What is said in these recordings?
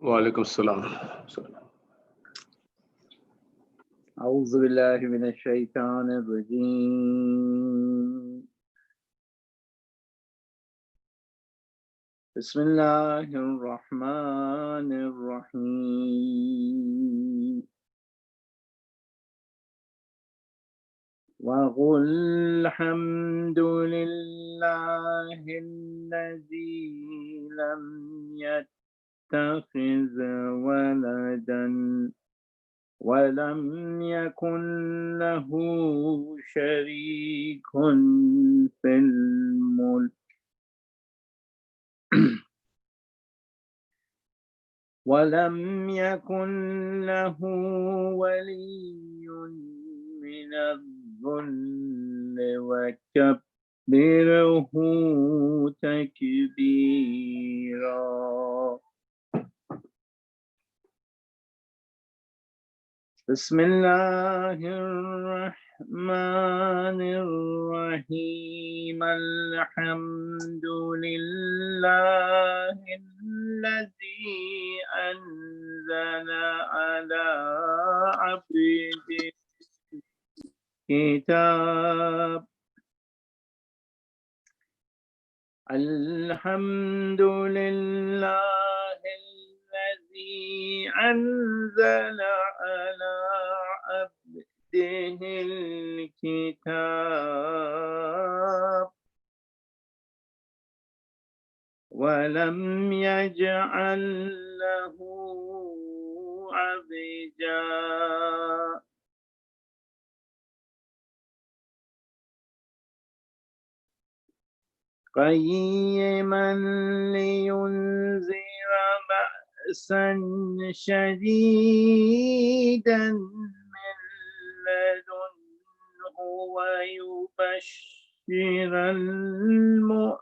वालेकुम सलाम। أعوذ بالله من الشيطان الرجيم بسم الله الرحمن الرحيم وقل الحمد لله الذي لم يتخذ ولدا ولم يكن له شريك في الملك ولم يكن له ولي من الذل وكبره تكبيرا. بسم الله الرحمن الرحيم الحمد لله الذي أنزل على عبده الكتاب الحمد لله الذي أنزل على عبده الكتاب ولم يجعل له عوجا قيما لينذر بأسا شديدا من لدنه ويبشر المؤمنين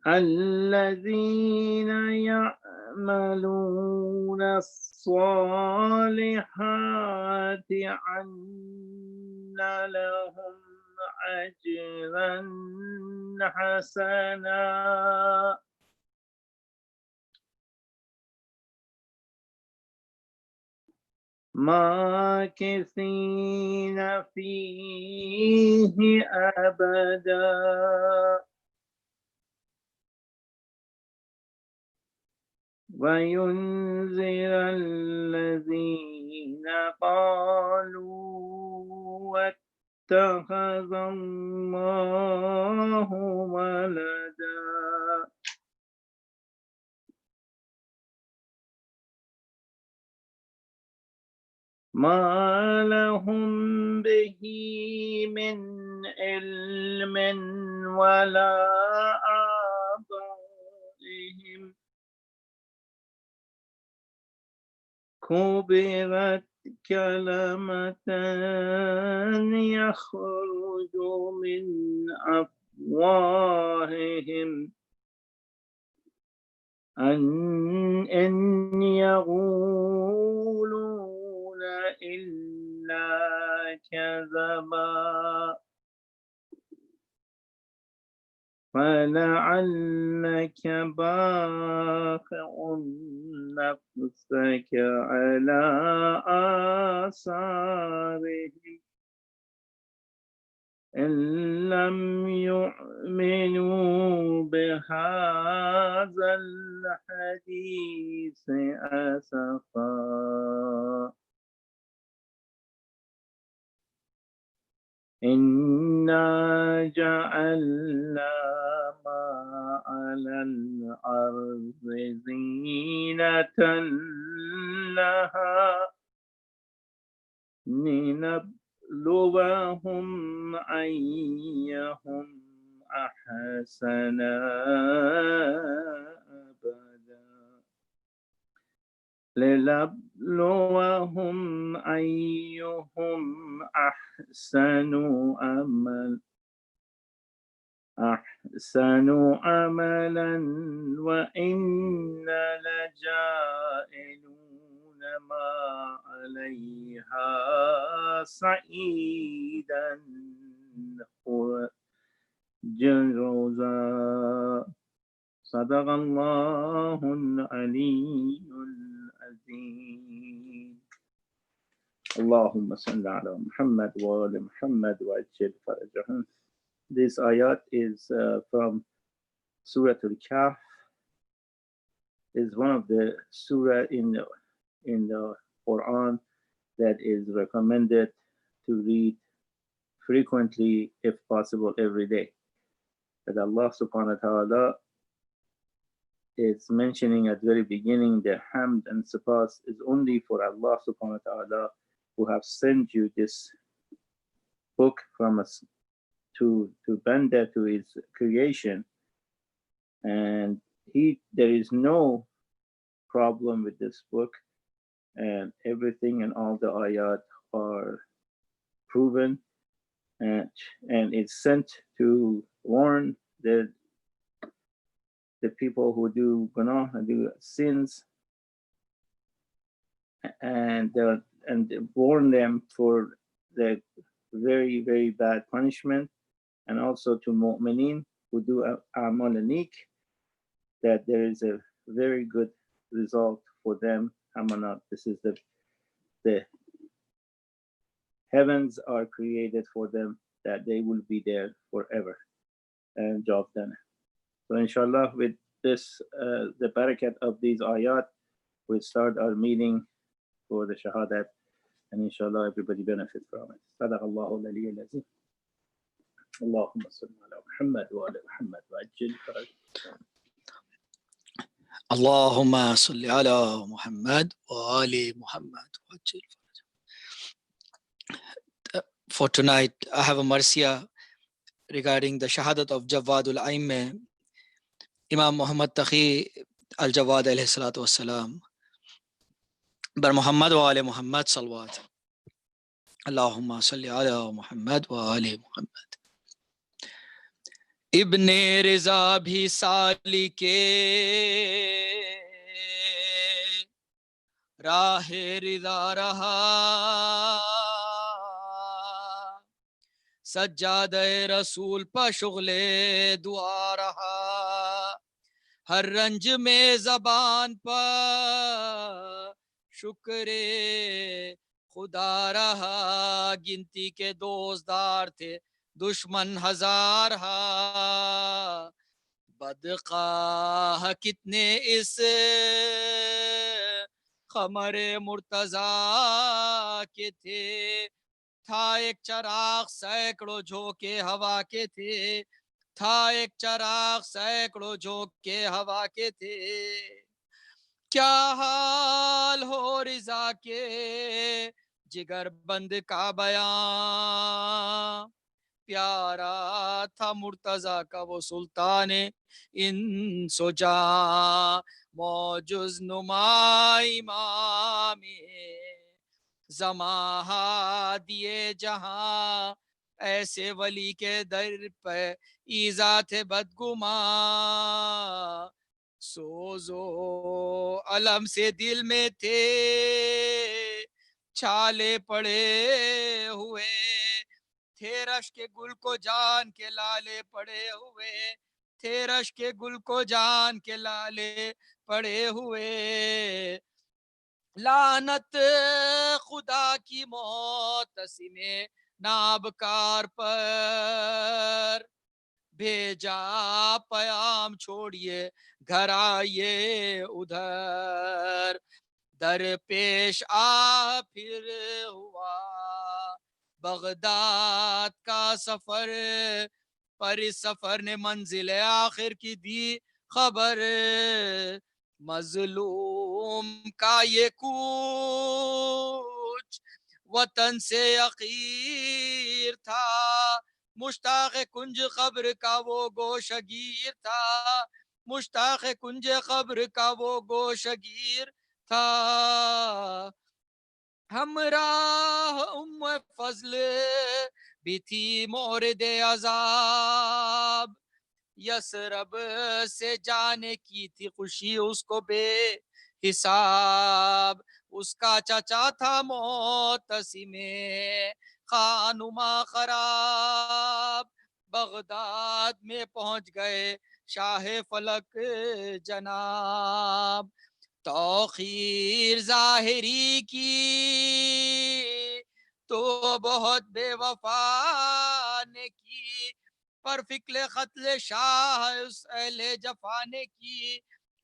الذين يعملون الصالحات أن لهم أجرا حسنا ماكثين فيه أبدا وينذر الذين قالوا اتخذ الله ولدا ما لهم به من علم ولا آبائهم كبرت كلمة يخرج من أفواههم أن يقولون إلا كذبا فلعلك باخع نفسك على آثارهم إن لم يؤمنوا بهذا الحديث أسفا إنا جعلنا ما على الأرض زينة لها لنبلوهم أيهم أحسن لنبلوهم أيهم أحسن عملا وإنا لجائلون ما عليها صعيدا جروزا صدق الله العلي العظيم. اللهم صل على محمد وآل محمد وعجل فرجهم. This ayat is from Surah Al-Kahf. Is one of the surah in the Quran that is recommended to read frequently, if possible, every day. That Allah subhanahu wa ta'ala is mentioning at the very beginning the hamd and sifas is only for Allah subhanahu wa ta'ala, who have sent you this book from us to Banda, to his creation. And there is no problem with this book, and everything and all the ayat are proven, and it's sent to warn the people who do gunah and do sins, and warn them for the very, very bad punishment, and also to mu'mineen who do a'mal anik, that there is a very good result for them. Hamanat, this is the heavens are created for them, that they will be there forever. And job done. So inshallah, with this, the barakat of these ayat, we'll start our meeting for the Shahadat, and inshallah everybody benefit from it. Sadaqallahu al-aliyyul azim. Allahumma salli ala Muhammad wa ala Muhammad wa ajil faraj. Allahumma salli ala Muhammad wa ali Muhammad wa ajil faraj. For tonight, I have a marsiya regarding the Shahadat of Jawad al-A'immah, Imam Muhammad Taqi al-Jawad alayhi salatu wassalam. Bar Muhammad wa ali Muhammad salawat. Allahumma salli ala Muhammad wa ali Muhammad. Ibn Riza bhi sali ke rahe riza raha, سجادہ رسول پا شغل دعا رہا، ہر رنج میں زبان پا شکر خدا رہا، گنتی کے دوستدار تھے دشمن ہزار ہا، بدخواہ کتنے اس خمر مرتضیٰ کے تھے، تھا ایک چراغ سینکڑوں جھونکے ہوا کے تھے، تھا ایک چراغ سینکڑوں جھونکے ہوا کے تھے، کیا حال ہو رضا کے جگر بند کا بیان، پیارا تھا مرتضیٰ کا وہ سلطان انس و جاں، موجز نما امام زماں دیے جہاں، ایسے ولی کے در پہ ایزا تھے بدگماں، سوز و علم سے دل میں تھے چھالے پڑے ہوئے، تھے رش کے گل کو جان کے لالے پڑے ہوئے، تھے رش کے گل کو جان کے لالے پڑے ہوئے، لعنت خدا کی معتصم نابکار پر، بھیجا پیام چھوڑیے گھر آئیے ادھر، در پیش آ پھر ہوا بغداد کا سفر، پر اس سفر نے منزل آخر کی دی خبر، مظلوم کا یہ کوچ وطن سے عقیر تھا، مشتاق کنج قبر کا وہ گوشگیر تھا، مشتاق کنج قبر کا وہ گوشگیر تھا، ہمراہ ام فضل بھی تھی مورد عذاب، یسرب سے جانے کی تھی خوشی اس کو بے حساب، اس کا چچا تھا معتصم خانما خراب، بغداد میں پہنچ گئے شاہ فلک جناب. توخیر ظاہری کی تو بہت بے وفا نے کی، پر فکر قتل شاہ اس اہل جفا نے کی،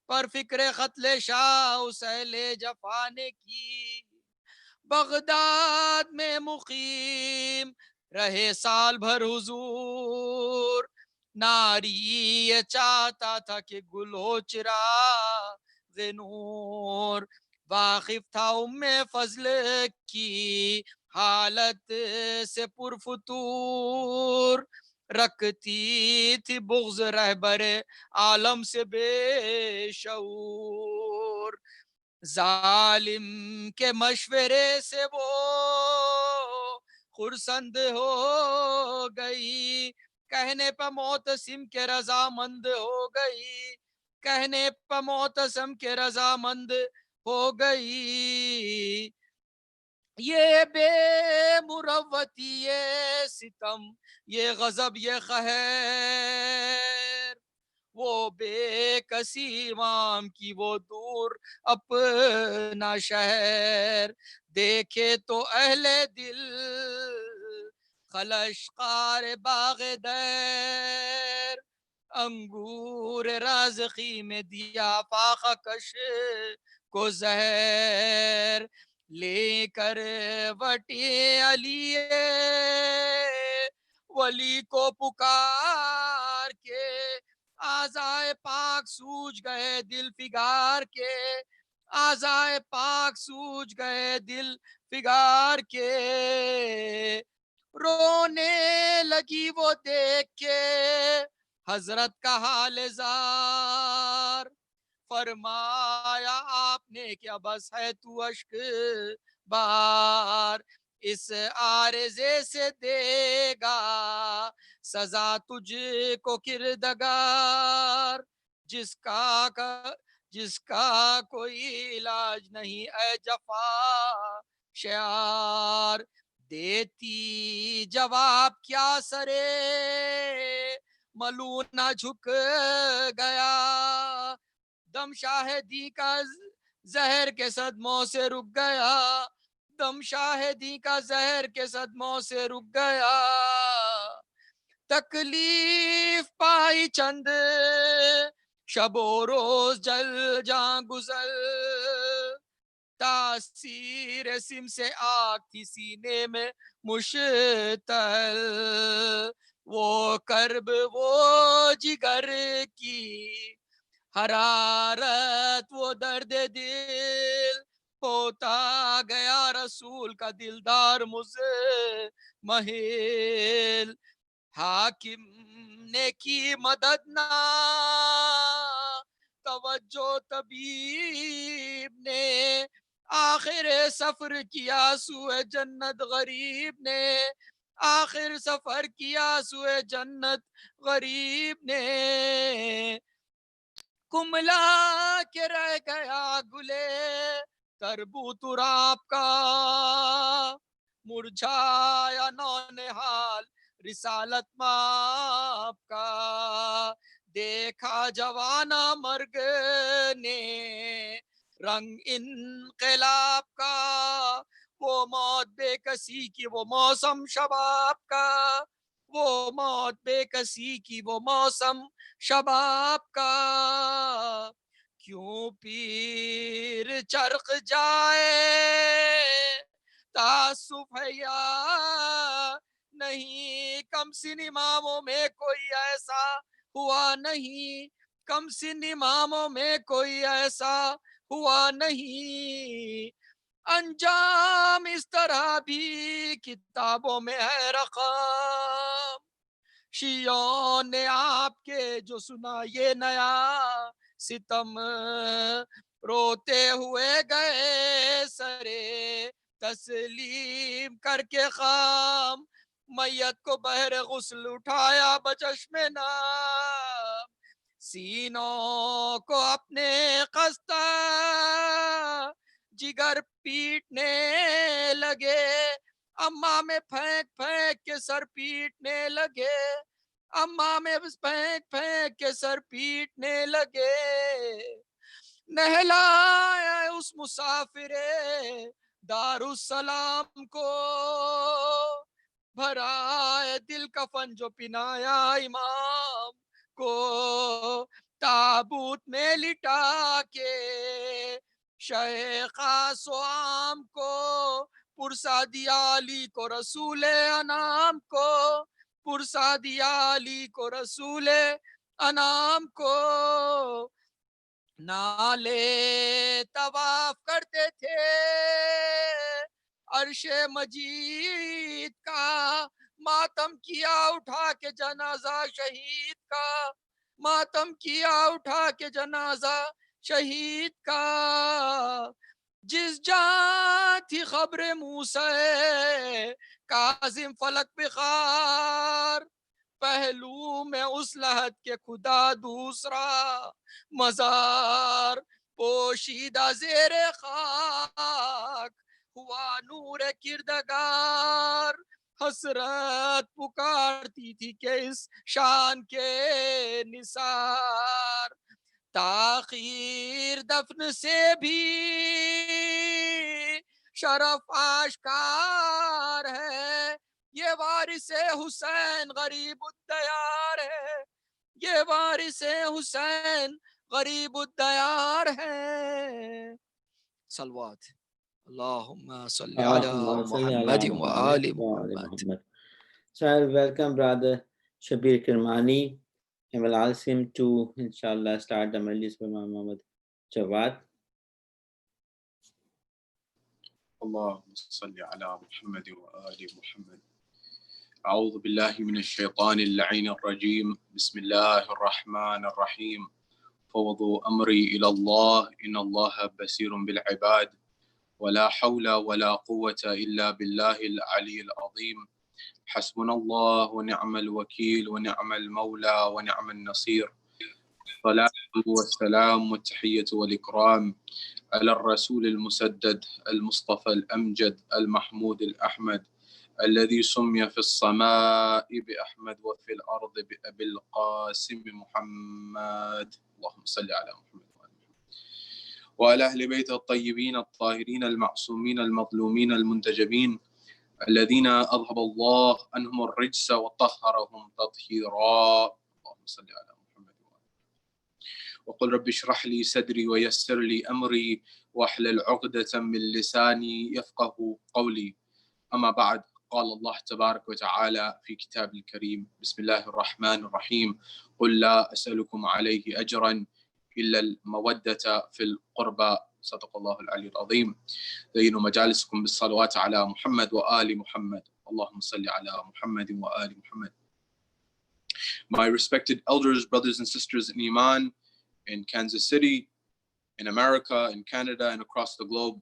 پر فکر قتل شاہ اس اہل جفا نے کی. بغداد میں مقیم رہے سال بھر حضور، ناری یہ چاہتا تھا کہ گل ہو چراغ نور. واقف تھا ام فضل کی حالت سے پرفتور، رکھتی تھی بغض رہبر عالم سے بے شعور. ظالم کے مشورے سے وہ خرسند ہو گئی، کہنے پہ معتصم کے رضامند ہو گئی، کہنے پہ معتصم کے رضامند ہو گئی. یہ بے مروتی یہ ستم یہ غضب یہ قہر، وہ بے کسی امام کی وہ دور اپنا شہر. دیکھے تو اہل دل خلش قار باغ در، انگور رازقی میں دیا فاقہ کش کو زہر. لے کر وٹی علی ولی کو پکار کے، آزائے پاک سوج گئے دل فگار کے، آزائے پاک سوج گئے دل فگار کے. رونے لگی وہ دیکھ کے حضرت کا حال زار، فرمایا آپ نے کیا بس ہے تو اشک بار، اس عارضے سے دے گا سزا تجھ کو کردگار، جس کا کوئی علاج نہیں اے جفا شعار. دیتی جواب کیا سرے ملونہ جھک گیا، دم شاہدی کا زہر کے صدموں سے رک گیا، دم شاہدی کا زہر کے صدموں سے رک گیا. تکلیف پائی چند شب و روز جل جاں گزر، تاثیر سم سے آگ تھی سینے میں مشتعل، وہ کرب وہ جگر کی حرارت وہ درد دل، ہوتا گیا رسول کا دلدار مزمحل. حاکم نے کی مدد نہ توجہ طبیب نے، آخر سفر کیا سوئے جنت غریب نے، آخر سفر کیا سوئے جنت غریب نے. کملا کے رہ گیا گلے تربو تراب کا، مرجھایا نونہال رسالت ماپ کا. دیکھا جوانا مرگ نے رنگ انقلاب کا، وہ موت بے کسی کی وہ موسم شباب کا، وہ موت بے کسی کی وہ موسم شباب کا. کیوں پیر چرخ جائے تعصف ہے یا نہیں، کم سن اماموں میں کوئی ایسا ہوا نہیں، کم سن اماموں میں کوئی ایسا ہوا نہیں. انجام اس طرح بھی کتابوں میں ہے رقم، شیعوں نے آپ کے جو سنا یہ نیا ستم، روتے ہوئے گئے سرے تسلیم کر کے خام، میت کو بحر غسل اٹھایا بچشم نام، سینوں کو اپنے قسطہ جگر پیٹنے لگے، اماں میں پھینک پھینک کے سر پیٹنے لگے، اماں میں پھینک پھینک کے سر پیٹنے لگے. نہلایا اس مسافر دار السلام کو، بھرا دل کفن جو پنایا امام کو. تابوت میں لٹا کے شیخ عام کو، پرسا دیا علی کو رسول انام کو، پرسا دیا علی کو رسول انام کو. نالے طواف کرتے تھے عرش مجید کا، ماتم کیا اٹھا کے جنازہ شہید کا، ماتم کیا اٹھا کے جنازہ شہید کا. جس جہاں تھی خبر موسیٰ کاظم فلک بخار، پہلو میں اس لحد کے خدا دوسرا مزار. پوشیدہ زیر خاک ہوا نور کردگار، حسرت پکارتی تھی کہ اس شان کے نثار. تاخیر دفن سے بھی شرف آشکار ہے، یہ وارث حسین غریب الدیار ہے، یہ وارث حسین غریب الدیار ہے. صلوات اللہم صلی علی محمد و آل محمد. So I welcome Brother Shabeer Kirmani, and will ask him to, inshallah, start the Majlis with Imam Muhammad Jawad. اللهم صل على محمد وآل محمد. أعوذ بالله من الشيطان اللعين الرجيم. بسم الله الرحمن الرحيم. فوضوا أمري إلى الله إن الله بصير بالعباد ولا حول ولا قوة إلا بالله العلي العظيم. حسبنا الله ونعم الوكيل ونعم المولى ونعم النصير. الصلاة والسلام والتحية والإكرام على الرسول المسدد المصطفى الأمجد المحمود الأحمد الذي سمي في السماء بأحمد وفي الأرض بأبي القاسم محمد. اللهم صل على محمد وعلى أهل بيت الطيبين الطاهرين المعصومين المظلومين المنتجبين الذين أذهب الله عنهم الرجس وطهرهم تطهيرا. اللهم صل على محمد وقل رب اشرح لي صدري ويسر لي أمري واحلل عقدة من لساني يفقه قولي. أما بعد، قال الله تبارك وتعالى في كتاب الكريم: بسم الله الرحمن الرحيم. قل لا أسألكم عليه أجرا إلا المودة في القربى. صدق الله العلي العظيم. زينوا مجالسكم بالصلوات على محمد وآل محمد. اللهم صل على محمد وآل محمد. My respected elders, brothers and sisters in Iman, in Kansas City, in America, in Canada, and across the globe,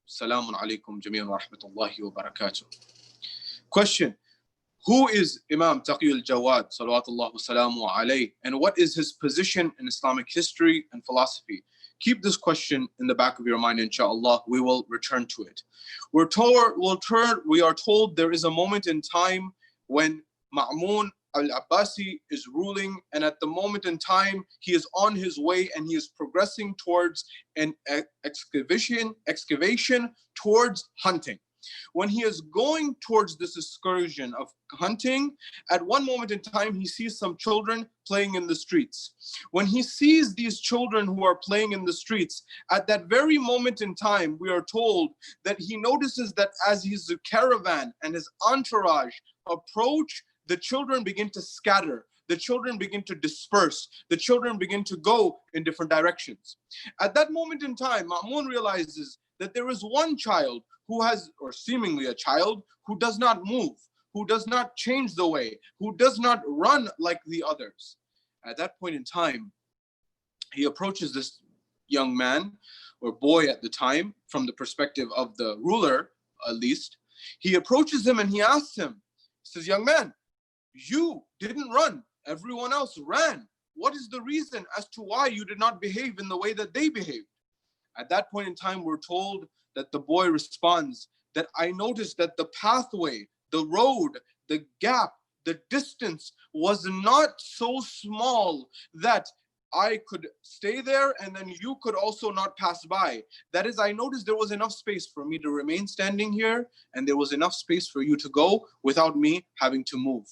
Assalamu alaikum jami'an wa rahmatullahi wa barakatuh. Question: who is Imam Taqi al-Jawad, salawatullah wa salamu alayhi, and what is his position in Islamic history and philosophy? Keep this question in the back of your mind, inshallah. We will return to it. We are told there is a moment in time when Ma'mun al-Abbasi is ruling, and at the moment in time, he is on his way and he is progressing towards an excavation towards hunting. When he is going towards this excursion of hunting, at one moment in time, he sees some children playing in the streets. When he sees these children who are playing in the streets, at that very moment in time, we are told that he notices that as his caravan and his entourage approach, the children begin to scatter. The children begin to disperse. The children begin to go in different directions. At that moment in time, Ma'mun realizes that there is one child who has, or seemingly a child, who does not move, who does not change the way, who does not run like the others. At that point in time, he approaches this young man, or boy at the time, from the perspective of the ruler, at least. He approaches him and he asks him, he says, "Young man, you didn't run. Everyone else ran. What is the reason as to why you did not behave in the way that they behaved?" At that point in time, we're told that the boy responds that I noticed that the pathway, the road, the gap the distance was not so small that I could stay there and then you could also not pass by. That is, I noticed there was enough space for me to remain standing here, and there was enough space for you to go without me having to move.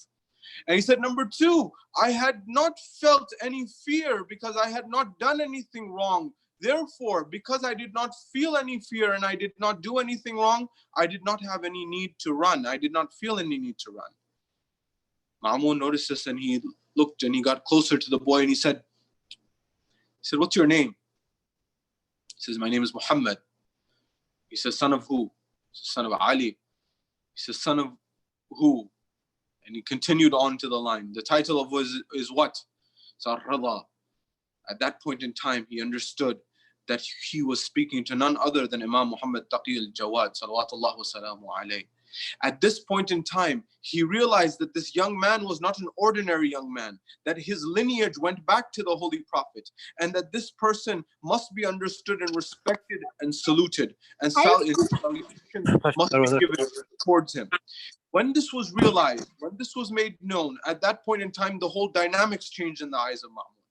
And he said, number two, I had not felt any fear because I had not done anything wrong. Therefore, because I did not feel any fear and I did not do anything wrong, I did not have any need to run. I did not feel any need to run. Ma'mun noticed this and he looked and he got closer to the boy and he said, what's your name? He says, my name is Muhammad. He says, son of who? He says, son of Ali. He says, son of who? And he continued on to the line. The title of is what? Ar-Rida. At that point in time, he understood that he was speaking to none other than Imam Muhammad Taqi al-Jawad, salawatullah wa salamu alayhi. At this point in time, he realized that this young man was not an ordinary young man, that his lineage went back to the Holy Prophet, and that this person must be understood and respected and saluted, and salutations must be given towards him. When this was realized, when this was made known, at that point in time, the whole dynamics changed in the eyes of Ma'mun.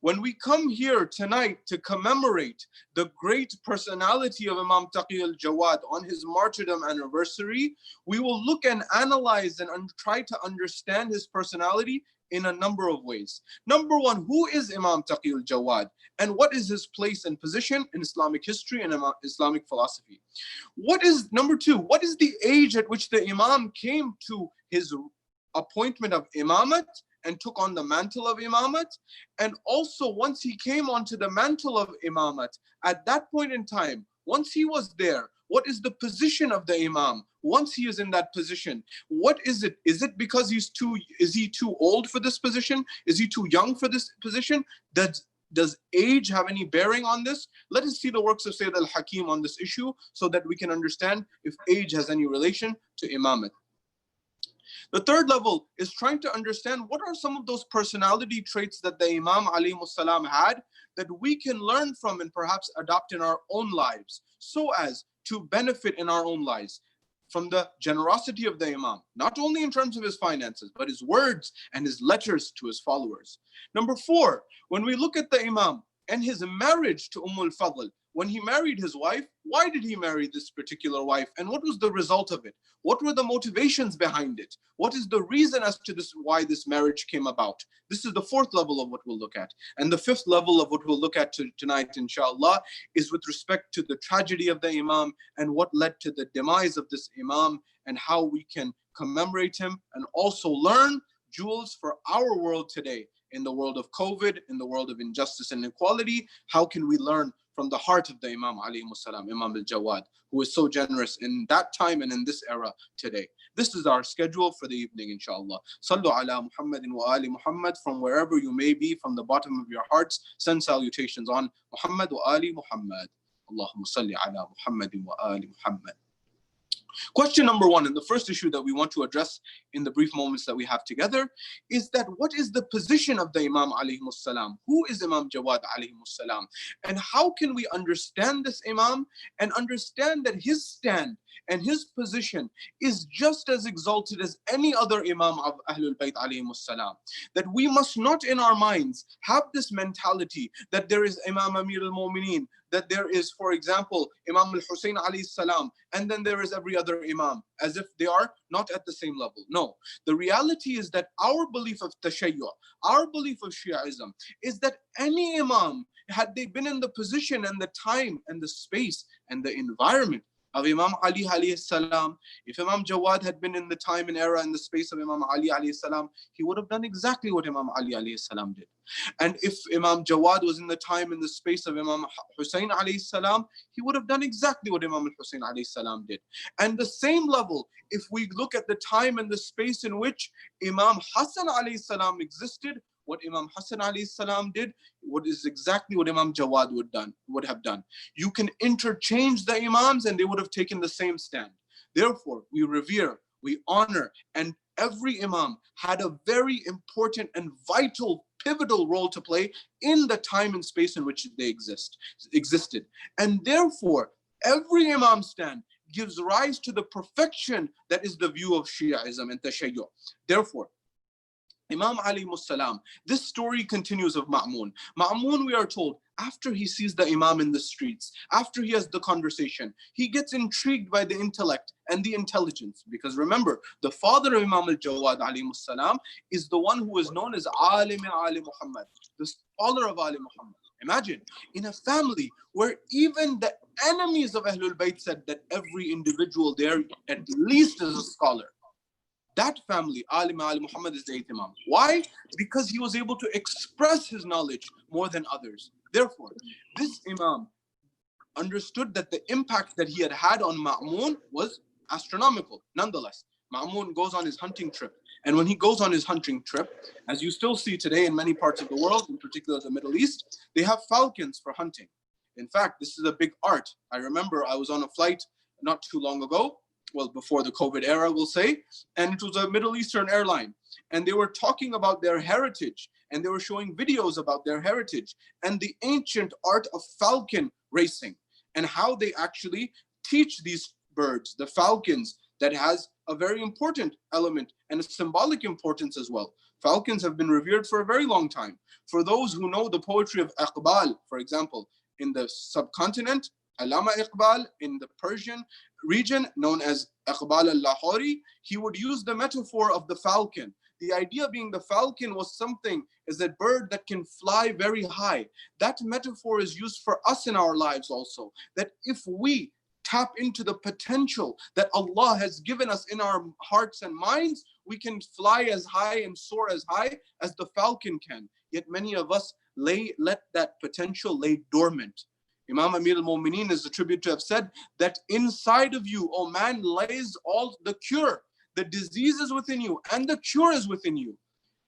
When we come here tonight to commemorate the great personality of Imam Taqi al-Jawad on his martyrdom anniversary, we will look and analyze and try to understand his personality in a number of ways. Number one, who is Imam Taqi al-Jawad and what is his place and position in Islamic history and Islamic philosophy? Number two, what is the age at which the Imam came to his appointment of Imamat and took on the mantle of Imamat? And also, once he came onto the mantle of Imamat, at that point in time, once he was there, what is the position of the Imam? Once he is in that position, what is it? Is it because is he too old for this position? Is he too young for this position? Does age have any bearing on this? Let us see the works of Sayyid al-Hakim on this issue so that we can understand if age has any relation to Imamat. The third level is trying to understand what are some of those personality traits that the Imam alayhi salam had that we can learn from and perhaps adopt in our own lives so as to benefit in our own lives from the generosity of the Imam, not only in terms of his finances, but his words and his letters to his followers. Number four, when we look at the Imam and his marriage to al-Fadl, when he married his wife, why did he marry this particular wife? And what was the result of it? What were the motivations behind it? What is the reason as to this, why this marriage came about? This is the fourth level of what we'll look at. And the fifth level of what we'll look at tonight, inshallah, is with respect to the tragedy of the Imam and what led to the demise of this Imam and how we can commemorate him and also learn jewels for our world today. In the world of COVID, in the world of injustice and inequality, how can we learn from the heart of the Imam alayhi salam, Imam al-Jawad, who is so generous in that time and in this era today. This is our schedule for the evening, inshallah. Sallu ala Muhammadin wa ali Muhammad. From wherever you may be, from the bottom of your hearts, send salutations on Muhammad wa ali Muhammad. Allahumma salli ala Muhammadin wa ali Muhammad. Question number one, and the first issue that we want to address in the brief moments that we have together, is that what is the position of the Imam alayhi salam? Who is Imam Jawad alayhi salam? And how can we understand this Imam and understand that his stand and his position is just as exalted as any other Imam of Ahlul Bayt alayhi salam? That we must not in our minds have this mentality that there is Imam Amir al-Mu'mineen, that there is, for example, Imam al-Hussein alayhi salam, and then there is every other Imam, as if they are not at the same level. No, the reality is that our belief of Tashayyu', our belief of Shi'ism, is that any Imam, had they been in the position and the time and the space and the environment of Imam Ali alayhi salam, if Imam Jawad had been in the time and era and the space of Imam Ali alayhi salam, he would have done exactly what Imam Ali alayhi salam did. And if Imam Jawad was in the time and the space of Imam Hussein alayhi salam, he would have done exactly what Imam Hussein alayhi salam did. And the same level, if we look at the time and the space in which Imam Hassan alayhi salam existed, what Imam Hassan alayhi salam did, what is exactly what Imam Jawad would have done. You can interchange the Imams and they would have taken the same stand. Therefore, we revere, we honor, and every Imam had a very important and vital, pivotal role to play in the time and space in which they existed. And therefore, every Imam stand gives rise to the perfection that is the view of Shi'ism and Tashayyu'. Therefore, Imam alayhi salam, this story continues of Ma'mun. Ma'mun, we are told, after he sees the Imam in the streets, after he has the conversation, he gets intrigued by the intellect and the intelligence. Because remember, the father of Imam al-Jawad alayhi salam is the one who is known as Alim Ali Muhammad, the scholar of Ali Muhammad. Imagine, in a family where even the enemies of Ahlul Bayt said that every individual there at least is a scholar. That family, Ali Muhammad, is the 8th Imam. Why? Because he was able to express his knowledge more than others. Therefore, this Imam understood that the impact that he had on Ma'mun was astronomical. Nonetheless, Ma'mun goes on his hunting trip. And when he goes on his hunting trip, as you still see today in many parts of the world, in particular the Middle East, they have falcons for hunting. In fact, this is a big art. I remember I was on a flight not too long ago, well, before the COVID era, we'll say, and it was a Middle Eastern airline. And they were talking about their heritage, and they were showing videos about their heritage and the ancient art of falcon racing and how they actually teach these birds, the falcons, that has a very important element and a symbolic importance as well. Falcons have been revered for a very long time. For those who know the poetry of Iqbal, for example, in the subcontinent, Allama Iqbal in the Persian region known as Iqbal al-Lahori, he would use the metaphor of the falcon. The idea being the falcon was something, is a bird that can fly very high. That metaphor is used for us in our lives also, that if we tap into the potential that Allah has given us in our hearts and minds, we can fly as high and soar as high as the falcon can. Yet many of us let that potential lay dormant. Imam Amir al-Mu'mineen is attributed to have said that inside of you, O man, lays all the cure. The disease is within you and the cure is within you.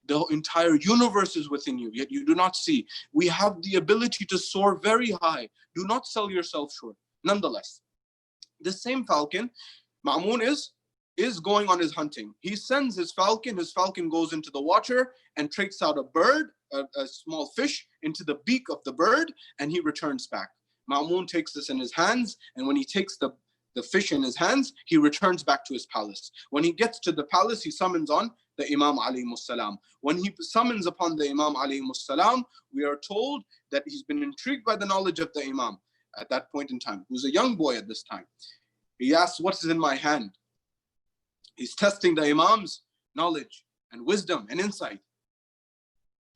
The entire universe is within you, yet you do not see. We have the ability to soar very high. Do not sell yourself short. Nonetheless, this same falcon, Ma'mun is going on his hunting. He sends his falcon goes into the water and takes out a bird, a small fish, into the beak of the bird, and he returns back. Ma'mun takes this in his hands, and when he takes the fish in his hands, he returns back to his palace. When he gets to the palace, he summons on the Imam alayhi salam. When he summons upon the Imam alayhi salam, we are told that he's been intrigued by the knowledge of the Imam at that point in time, who's a young boy at this time. He asks, what is in my hand? He's testing the Imam's knowledge and wisdom and insight.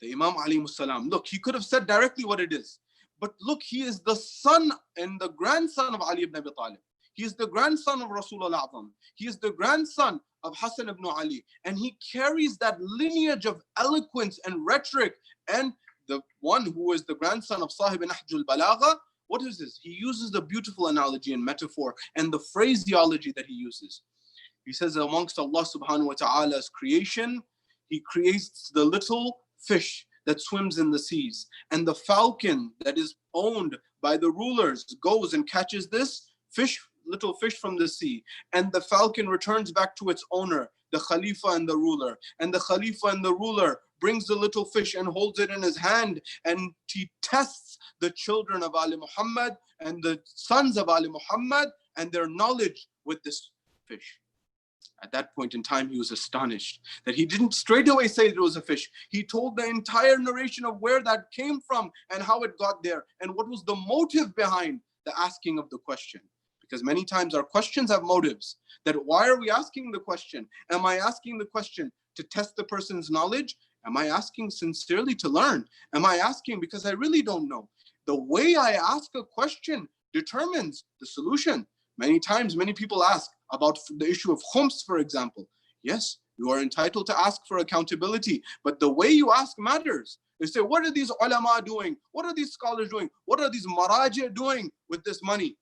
The Imam alayhi salam, look, he could have said directly what it is. But look, he is the son and the grandson of Ali ibn Abi Talib. He is the grandson of Rasulullah Azam. He is the grandson of Hassan ibn Ali. And he carries that lineage of eloquence and rhetoric. And the one who is the grandson of Sahib Nahjul Balagha, what is this? He uses the beautiful analogy and metaphor and the phraseology that he uses. He says amongst Allah subhanahu wa ta'ala's creation, he creates the little fish that swims in the seas. And the falcon that is owned by the rulers goes and catches this little fish from the sea. And the falcon returns back to its owner, the Khalifa and the ruler. And the Khalifa and the ruler brings the little fish and holds it in his hand. And he tests the children of Ali Muhammad and the sons of Ali Muhammad and their knowledge with this fish. At that point in time, he was astonished that he didn't straight away say it was a fish. He told the entire narration of where that came from and how it got there and what was the motive behind the asking of the question. Because many times our questions have motives. That why are we asking the question? Am I asking the question to test the person's knowledge? Am I asking sincerely to learn? Am I asking because I really don't know? The way I ask a question determines the solution. Many times, many people ask about the issue of khums, for example. Yes, you are entitled to ask for accountability, but the way you ask matters. They say, what are these ulama doing? What are these scholars doing? What are these maraji doing with this money?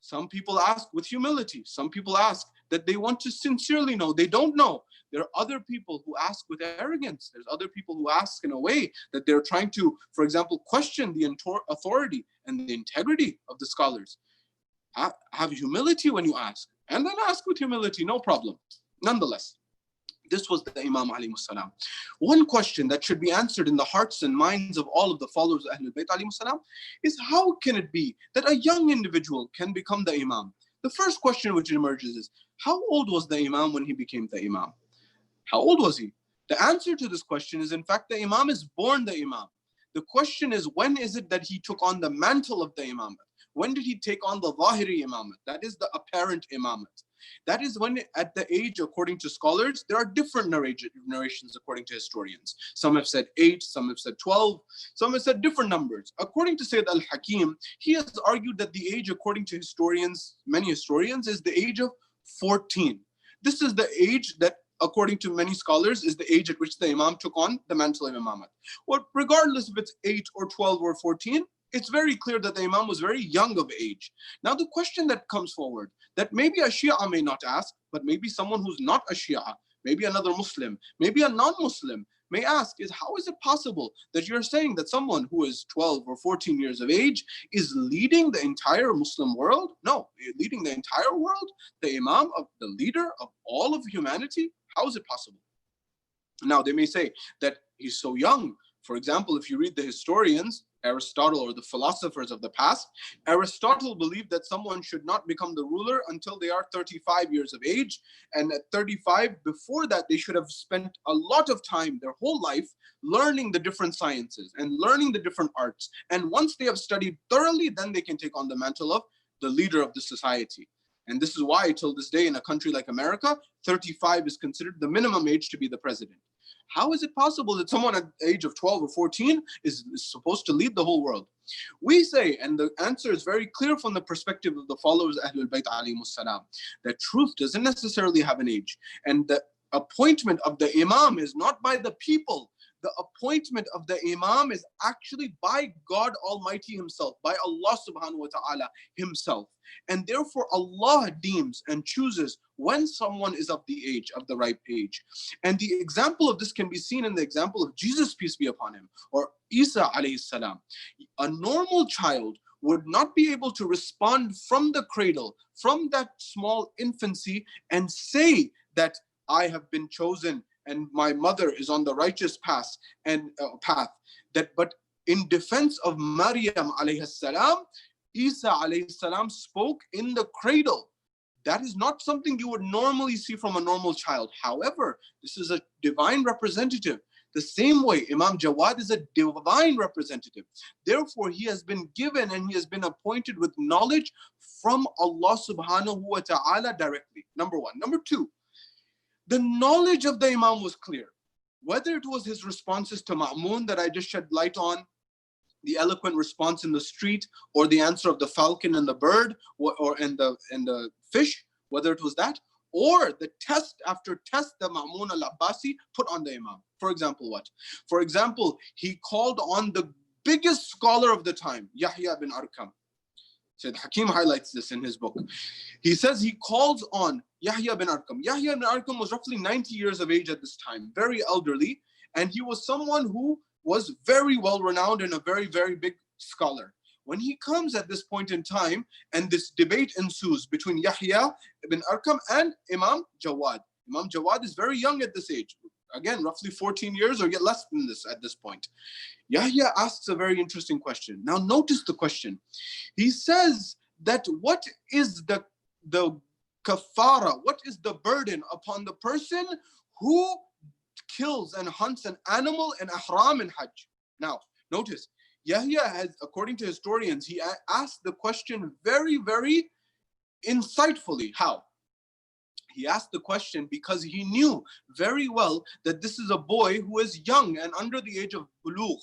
Some people ask with humility. Some people ask that they want to sincerely know. They don't know. There are other people who ask with arrogance. There's other people who ask in a way that they're trying to, for example, question the authority and the integrity of the scholars. Have humility when you ask, and then ask with humility, no problem. Nonetheless, this was the Imam alayhi salam. One question that should be answered in the hearts and minds of all of the followers of Ahlul Bayt alayhi salam is, how can it be that a young individual can become the Imam? The first question which emerges is, how old was the Imam when he became the Imam? How old was he? The answer to this question is, in fact, the Imam is born the Imam. The question is, when is it that he took on the mantle of the Imamate? When did he take on the Zahiri Imamate? That is the apparent Imamate. That is when, at the age, according to scholars, there are different narrations according to historians. Some have said 8, some have said 12, some have said different numbers. According to Sayyid al-Hakim, he has argued that the age, according to historians, many historians, is the age of 14. This is the age that, according to many scholars, is the age at which the Imam took on the mantle of Imamate. Well, regardless if it's 8 or 12 or 14, it's very clear that the Imam was very young of age. Now, the question that comes forward, that maybe a Shia may not ask, but maybe someone who's not a Shia, maybe another Muslim, maybe a non-Muslim, may ask is, how is it possible that you're saying that someone who is 12 or 14 years of age is leading the entire Muslim world? No, leading the entire world, the Imam of the leader of all of humanity? How is it possible? Now, they may say that he's so young. For example, if you read the historians, Aristotle or the philosophers of the past, Aristotle believed that someone should not become the ruler until they are 35 years of age. And at 35, before that, they should have spent a lot of time, their whole life, learning the different sciences and learning the different arts. And once they have studied thoroughly, then they can take on the mantle of the leader of the society. And this is why, till this day, in a country like America, 35 is considered the minimum age to be the president. How is it possible that someone at the age of 12 or 14 is supposed to lead the whole world? We say, and the answer is very clear from the perspective of the followers of Ahlul Bayt alayhimus salam, that truth doesn't necessarily have an age. And the appointment of the Imam is not by the people. The appointment of the Imam is actually by God Almighty Himself, by Allah subhanahu wa ta'ala Himself. And therefore Allah deems and chooses when someone is of the age, of the ripe age. And the example of this can be seen in the example of Jesus, peace be upon him, or Isa alayhi salam. A normal child would not be able to respond from the cradle, from that small infancy, and say that I have been chosen and my mother is on the righteous path. But in defense of Maryam alayhi salam, Isa alayhi salam spoke in the cradle. That is not something you would normally see from a normal child. However, this is a divine representative. The same way Imam Jawad is a divine representative. Therefore, he has been given and he has been appointed with knowledge from Allah subhanahu wa ta'ala directly. Number one. Number two, the knowledge of the Imam was clear. Whether it was his responses to Ma'mun that I just shed light on, the eloquent response in the street, or the answer of the falcon and the bird, and the fish, whether it was that, or the test after test that Ma'mun al-Abbasi put on the Imam. For example, what? For example, he called on the biggest scholar of the time, Yahya bin Arqam. Sayyid Hakim highlights this in his book. He says he calls on Yahya bin Arqam. Yahya bin Arqam was roughly 90 years of age at this time, very elderly, and he was someone who was very well renowned and a very, very big scholar. When he comes at this point in time and this debate ensues between Yahya ibn Arqam and Imam Jawad. Imam Jawad is very young at this age. Again, roughly 14 years or yet less than this at this point. Yahya asks a very interesting question. Now notice the question. He says that what is the kafara, what is the burden upon the person who kills and hunts an animal in ihram and hajj? Now, notice, Yahya has, according to historians, he asked the question very, very insightfully. How? He asked the question because he knew very well that this is a boy who is young and under the age of bulugh.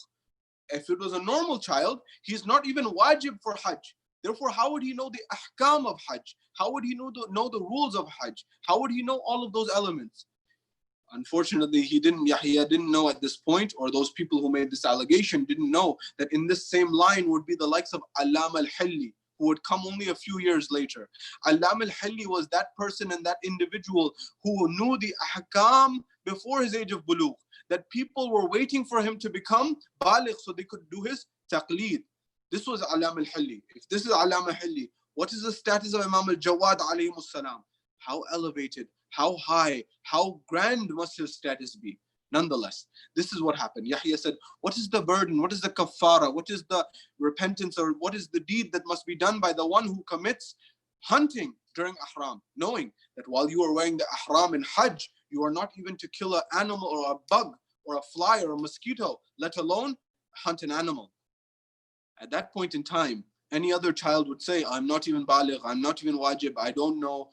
If it was a normal child, he's not even wajib for hajj. Therefore, how would he know the ahkam of hajj? How would he know the rules of hajj? How would he know all of those elements? Unfortunately, Yahya didn't know at this point, or those people who made this allegation didn't know that in this same line would be the likes of Allam al-Hilli, who would come only a few years later. Allam al-Hilli was that person and that individual who knew the ahkam before his age of bulugh, that people were waiting for him to become baligh so they could do his taqleed. This was Allam al-Hilli. If this is Allam al-Hilli, what is the status of Imam al-Jawad alayhimus salam? How elevated, how high, how grand must his status be? Nonetheless, this is what happened. Yahya said, what is the burden? What is the kafara? What is the repentance, or what is the deed that must be done by the one who commits hunting during ihram, knowing that while you are wearing the ihram in Hajj, you are not even to kill an animal or a bug or a fly or a mosquito, let alone hunt an animal. At that point in time, any other child would say, I'm not even baligh, I'm not even wajib, I don't know.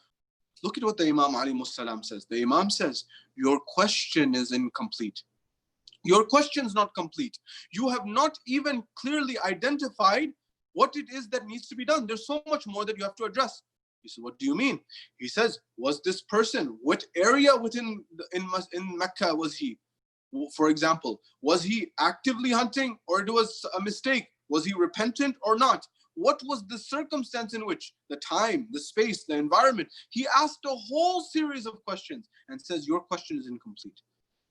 Look at what the Imam alayhi salam says. The Imam says, your question is incomplete. Your question is not complete. You have not even clearly identified what it is that needs to be done. There's so much more that you have to address. He said, what do you mean? He says, was this person, what area in Mecca was he? For example, was he actively hunting or it was a mistake? Was he repentant or not? What was the circumstance in which, the time, the space, the environment? He asked a whole series of questions and says, your question is incomplete.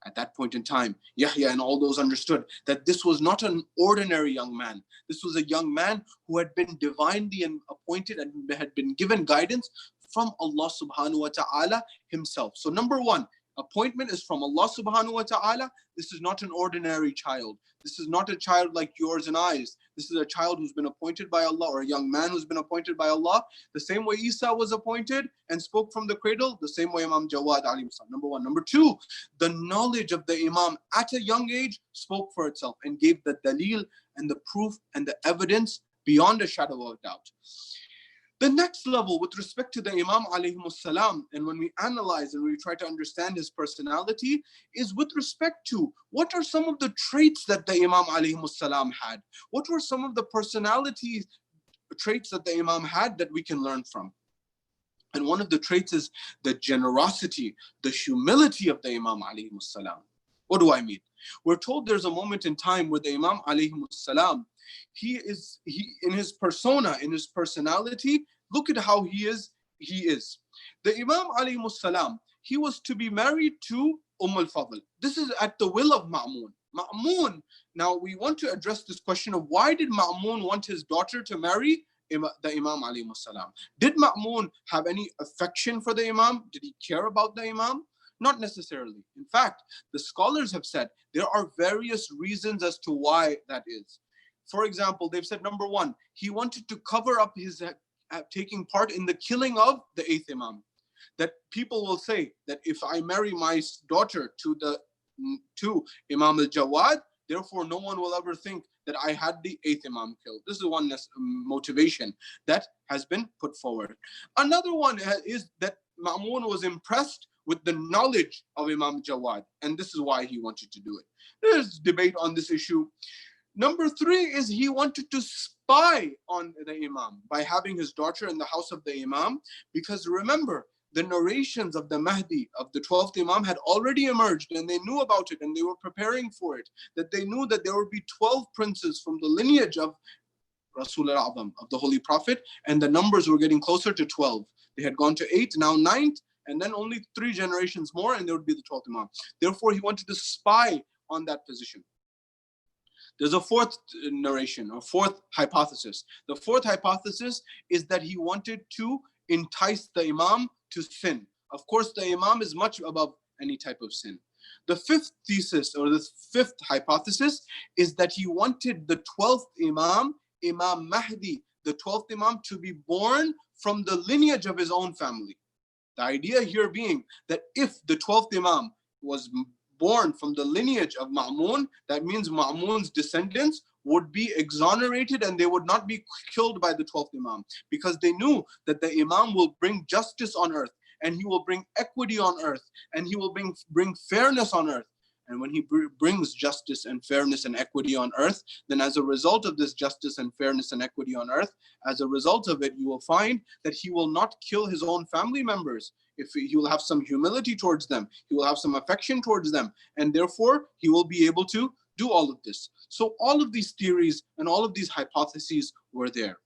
At that point in time, Yahya and all those understood that this was not an ordinary young man. This was a young man who had been divinely appointed and had been given guidance from Allah subhanahu wa ta'ala himself. So number one, appointment is from Allah subhanahu wa ta'ala. This is not an ordinary child. This is not a child like yours and I's. This is a child who's been appointed by Allah, or a young man who's been appointed by Allah. The same way Isa was appointed and spoke from the cradle, the same way Imam Jawad alayhi salam. Number one. Number two, the knowledge of the Imam at a young age spoke for itself and gave the dalil and the proof and the evidence beyond a shadow of a doubt. The next level with respect to the Imam alayhi salam, and when we analyze and we try to understand his personality, is with respect to what are some of the traits that the Imam alayhi salam had? What were some of the personality traits that the Imam had that we can learn from? And one of the traits is the generosity, the humility of the Imam alayhi salam. What do I mean? We're told there's a moment in time where the Imam alayhi salam, he in his persona, in his personality, look at how he is. The Imam alayhi salam, he was to be married to al-Fadl. This is at the will of Ma'mun. Ma'mun, now we want to address this question of why did Ma'mun want his daughter to marry the Imam alayhi salam? Did Ma'mun have any affection for the Imam? Did he care about the Imam? Not necessarily. In fact, the scholars have said there are various reasons as to why that is. For example, they've said, number one, he wanted to cover up his taking part in the killing of the 8th Imam. That people will say that if I marry my daughter to Imam al-Jawad, therefore no one will ever think that I had the 8th Imam killed. This is one motivation that has been put forward. Another one is that Ma'mun was impressed with the knowledge of Imam Jawad, and this is why he wanted to do it. There's debate on this issue. Number three is he wanted to spy on the Imam by having his daughter in the house of the Imam, because remember, the narrations of the Mahdi, of the 12th Imam, had already emerged and they knew about it and they were preparing for it, that they knew that there would be 12 princes from the lineage of Rasul al-A'zam, of the Holy Prophet, and the numbers were getting closer to 12. They had gone to 8, now 9th, and then only 3 generations more and there would be the 12th Imam. Therefore, he wanted to spy on that position. There's a fourth narration, or fourth hypothesis. The fourth hypothesis is that he wanted to entice the Imam to sin. Of course, the Imam is much above any type of sin. The fifth thesis, or the fifth hypothesis, is that he wanted the 12th Imam, Imam Mahdi, the 12th Imam, to be born from the lineage of his own family. The idea here being that if the 12th Imam was born from the lineage of Ma'mun, that means Ma'mun's descendants would be exonerated and they would not be killed by the 12th Imam, because they knew that the Imam will bring justice on earth, and he will bring equity on earth, and he will bring fairness on earth. And when he brings justice and fairness and equity on earth, then as a result of this justice and fairness and equity on earth, as a result of it, you will find that he will not kill his own family members. If he will have some humility towards them, he will have some affection towards them, and therefore he will be able to do all of this. So all of these theories and all of these hypotheses were there.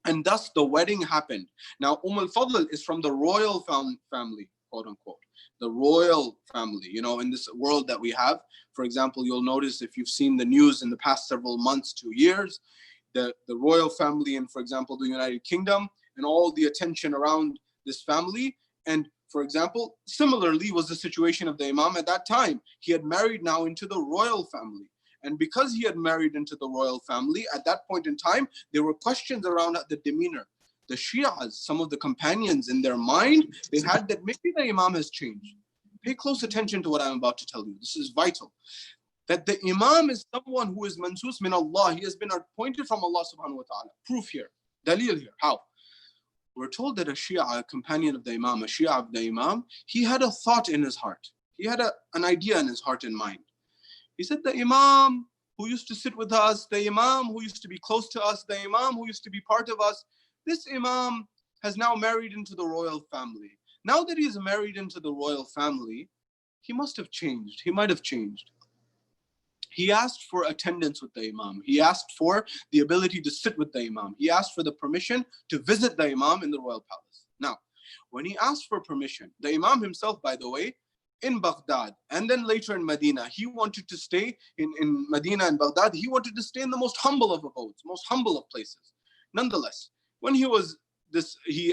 And thus the wedding happened. Now, al-Fadl is from the royal family, quote unquote. The royal family, you know, in this world that we have. For example, you'll notice if you've seen the news in the past several months to years, the royal family in, for example, the United Kingdom, and all the attention around this family. And for example, similarly was the situation of the Imam at that time. He had married now into the royal family. And because he had married into the royal family, at that point in time, there were questions around the demeanor. The Shias, some of the companions in their mind, they had that maybe the Imam has changed. Pay close attention to what I'm about to tell you. This is vital. That the Imam is someone who is mansus min Allah. He has been appointed from Allah subhanahu wa ta'ala. Proof here. Dalil here. How? We're told that a Shia, a companion of the Imam, a Shia of the Imam, he had a thought in his heart. He had an idea in his heart and mind. He said, the Imam who used to sit with us, the Imam who used to be close to us, the Imam who used to be part of us, this Imam has now married into the royal family. Now that he is married into the royal family, he must have changed. He might have changed. He asked for attendance with the Imam. He asked for the ability to sit with the Imam. He asked for the permission to visit the Imam in the royal palace. Now, when he asked for permission, the Imam himself, by the way, in Baghdad and then later in Medina, he wanted to stay in Medina and Baghdad. He wanted to stay in the most humble of abodes, most humble of places. Nonetheless, when he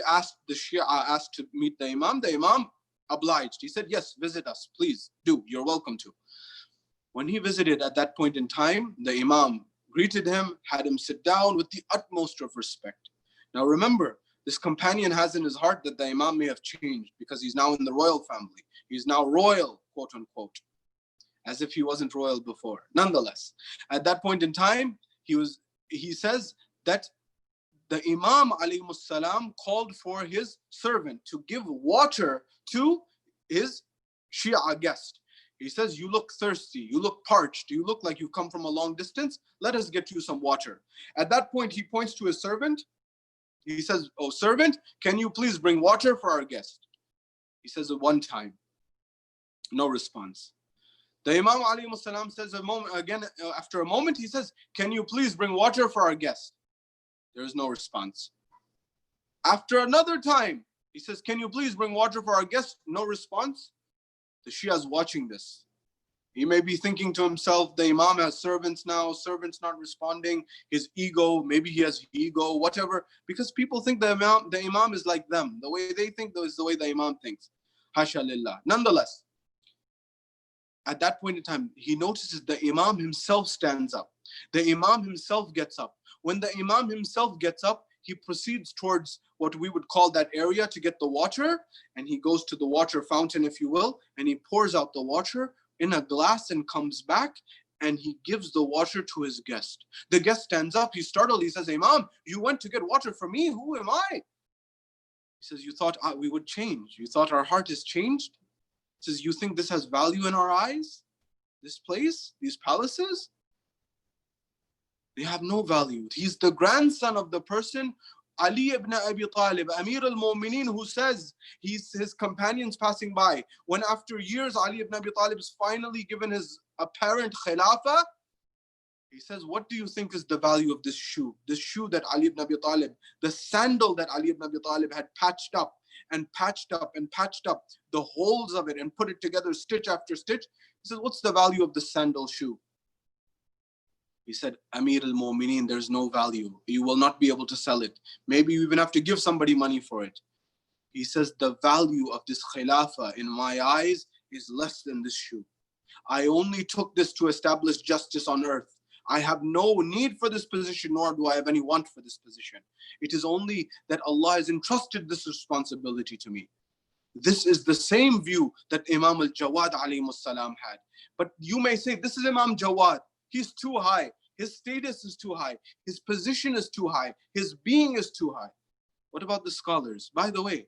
asked the Shia asked to meet the Imam obliged. He said, yes, visit us, please do. You're welcome to. When he visited at that point in time, the Imam greeted him, had him sit down with the utmost of respect. Now remember, this companion has in his heart that the Imam may have changed because he's now in the royal family. He's now royal, quote unquote, as if he wasn't royal before. Nonetheless, at that point in time, he says that the Imam alayhi salam called for his servant to give water to his Shia guest. He says, you look thirsty, you look parched, you look like you've come from a long distance. Let us get you some water. At that point, he points to his servant. He says, oh, servant, can you please bring water for our guest? He says it one time. No response. The Imam alayhi salam says after a moment, he says, can you please bring water for our guest? There is no response. After another time, he says, can you please bring water for our guest? No response. The Shia is watching this. He may be thinking to himself, the Imam has servants now, servants not responding, his ego, maybe he has ego, whatever, because people think the Imam is like them. The way they think is the way the Imam thinks. Hasha lillah. Nonetheless, at that point in time, he notices the Imam himself stands up. The Imam himself gets up. When the Imam himself gets up, he proceeds towards what we would call that area to get the water, and he goes to the water fountain, if you will, and he pours out the water in a glass and comes back, and he gives the water to his guest. The guest stands up, he's startled, he says, Imam, you went to get water for me, who am I? He says, you thought we would change, you thought our heart is changed? He says, you think this has value in our eyes? This place, these palaces? They have no value. He's the grandson of the person, Ali ibn Abi Talib, Amir al-Mu'mineen, who says, his companions passing by, when after years Ali ibn Abi Talib is finally given his apparent khilafah, he says, what do you think is the value of this shoe? This shoe that Ali ibn Abi Talib, the sandal that Ali ibn Abi Talib had patched up and patched up and patched up the holes of it and put it together stitch after stitch. He says, what's the value of the sandal shoe? He said, Amir al-Mu'mineen, there's no value. You will not be able to sell it. Maybe you even have to give somebody money for it. He says, the value of this khilafah in my eyes is less than this shoe. I only took this to establish justice on earth. I have no need for this position, nor do I have any want for this position. It is only that Allah has entrusted this responsibility to me. This is the same view that Imam al-Jawad alayhi salam had. But you may say, this is Imam Jawad. He's too high. His status is too high. His position is too high. His being is too high. What about the scholars? By the way,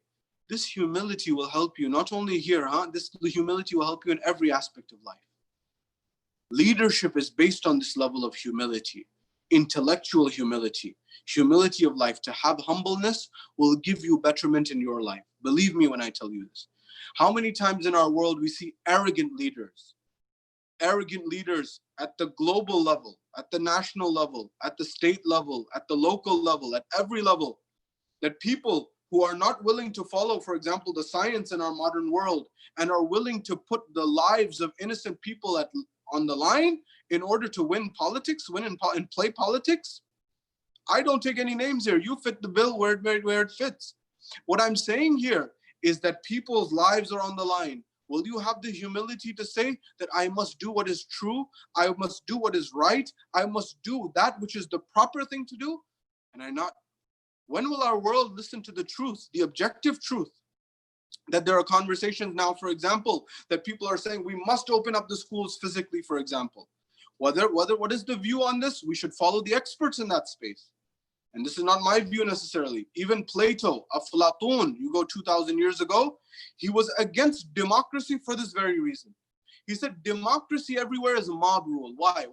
this humility will help you not only here, the humility will help you in every aspect of life. Leadership is based on this level of humility, intellectual humility, humility of life. To have humbleness will give you betterment in your life. Believe me when I tell you this. How many times in our world we see arrogant leaders at the global level, at the national level, at the state level, at the local level, at every level, that people who are not willing to follow, for example, the science in our modern world and are willing to put the lives of innocent people on the line in order to win politics, and play politics. I don't take any names here. You fit the bill where it fits. What I'm saying here is that people's lives are on the line. Will you have the humility to say that I must do what is true, I must do what is right, I must do that which is the proper thing to do, and I not When will our world listen to the truth, the objective truth? That there are conversations now, for example, that people are saying we must open up the schools physically, for example. What is the view on this? We should follow the experts in that space. And this is not my view necessarily. Even Plato, Aflatun, you go 2,000 years ago, he was against democracy for this very reason. He said democracy everywhere is mob rule. Why?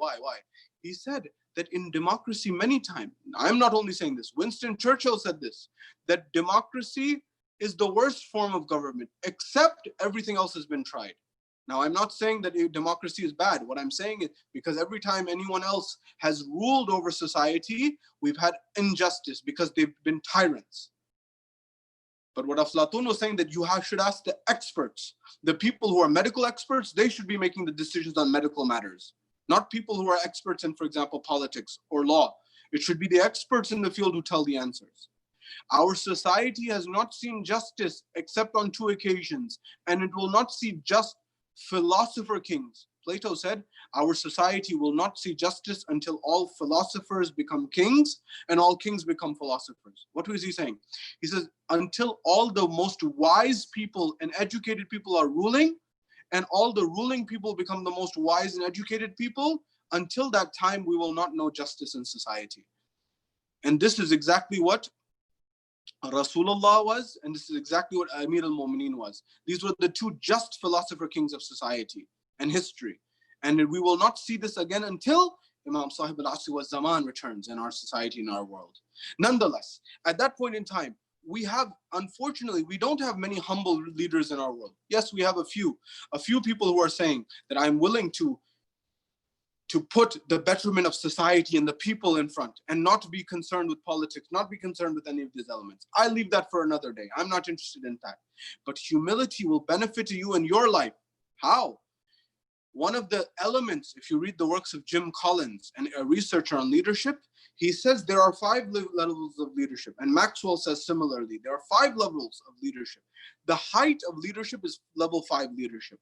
He said that in democracy many times, I'm not only saying this, Winston Churchill said this, that democracy is the worst form of government, except everything else has been tried. Now, I'm not saying that democracy is bad. What I'm saying is because every time anyone else has ruled over society, we've had injustice because they've been tyrants. But what Aflatun was saying, that you should ask the experts, the people who are medical experts, they should be making the decisions on medical matters, not people who are experts in, for example, politics or law. It should be the experts in the field who tell the answers. Our society has not seen justice except on 2 occasions, and it will not see just philosopher kings. Plato said, our society will not see justice until all philosophers become kings and all kings become philosophers. What was he saying? He says, until all the most wise people and educated people are ruling, and all the ruling people become the most wise and educated people, until that time, we will not know justice in society. And this is exactly what Rasulullah was, and this is exactly what Amir al-Mu'mineen was. These were the 2 just philosopher kings of society and history. And we will not see this again until Imam Sahib al-Asri wa Zaman returns in our society, in our world. Nonetheless, at that point in time, unfortunately, we don't have many humble leaders in our world. Yes, we have a few people who are saying that I'm willing to put the betterment of society and the people in front and not be concerned with politics, not be concerned with any of these elements. I leave that for another day. I'm not interested in that. But humility will benefit you in your life. How? One of the elements, if you read the works of Jim Collins, and a researcher on leadership, he says there are 5 levels of leadership. And Maxwell says similarly, there are 5 levels of leadership. The height of leadership is level 5 leadership.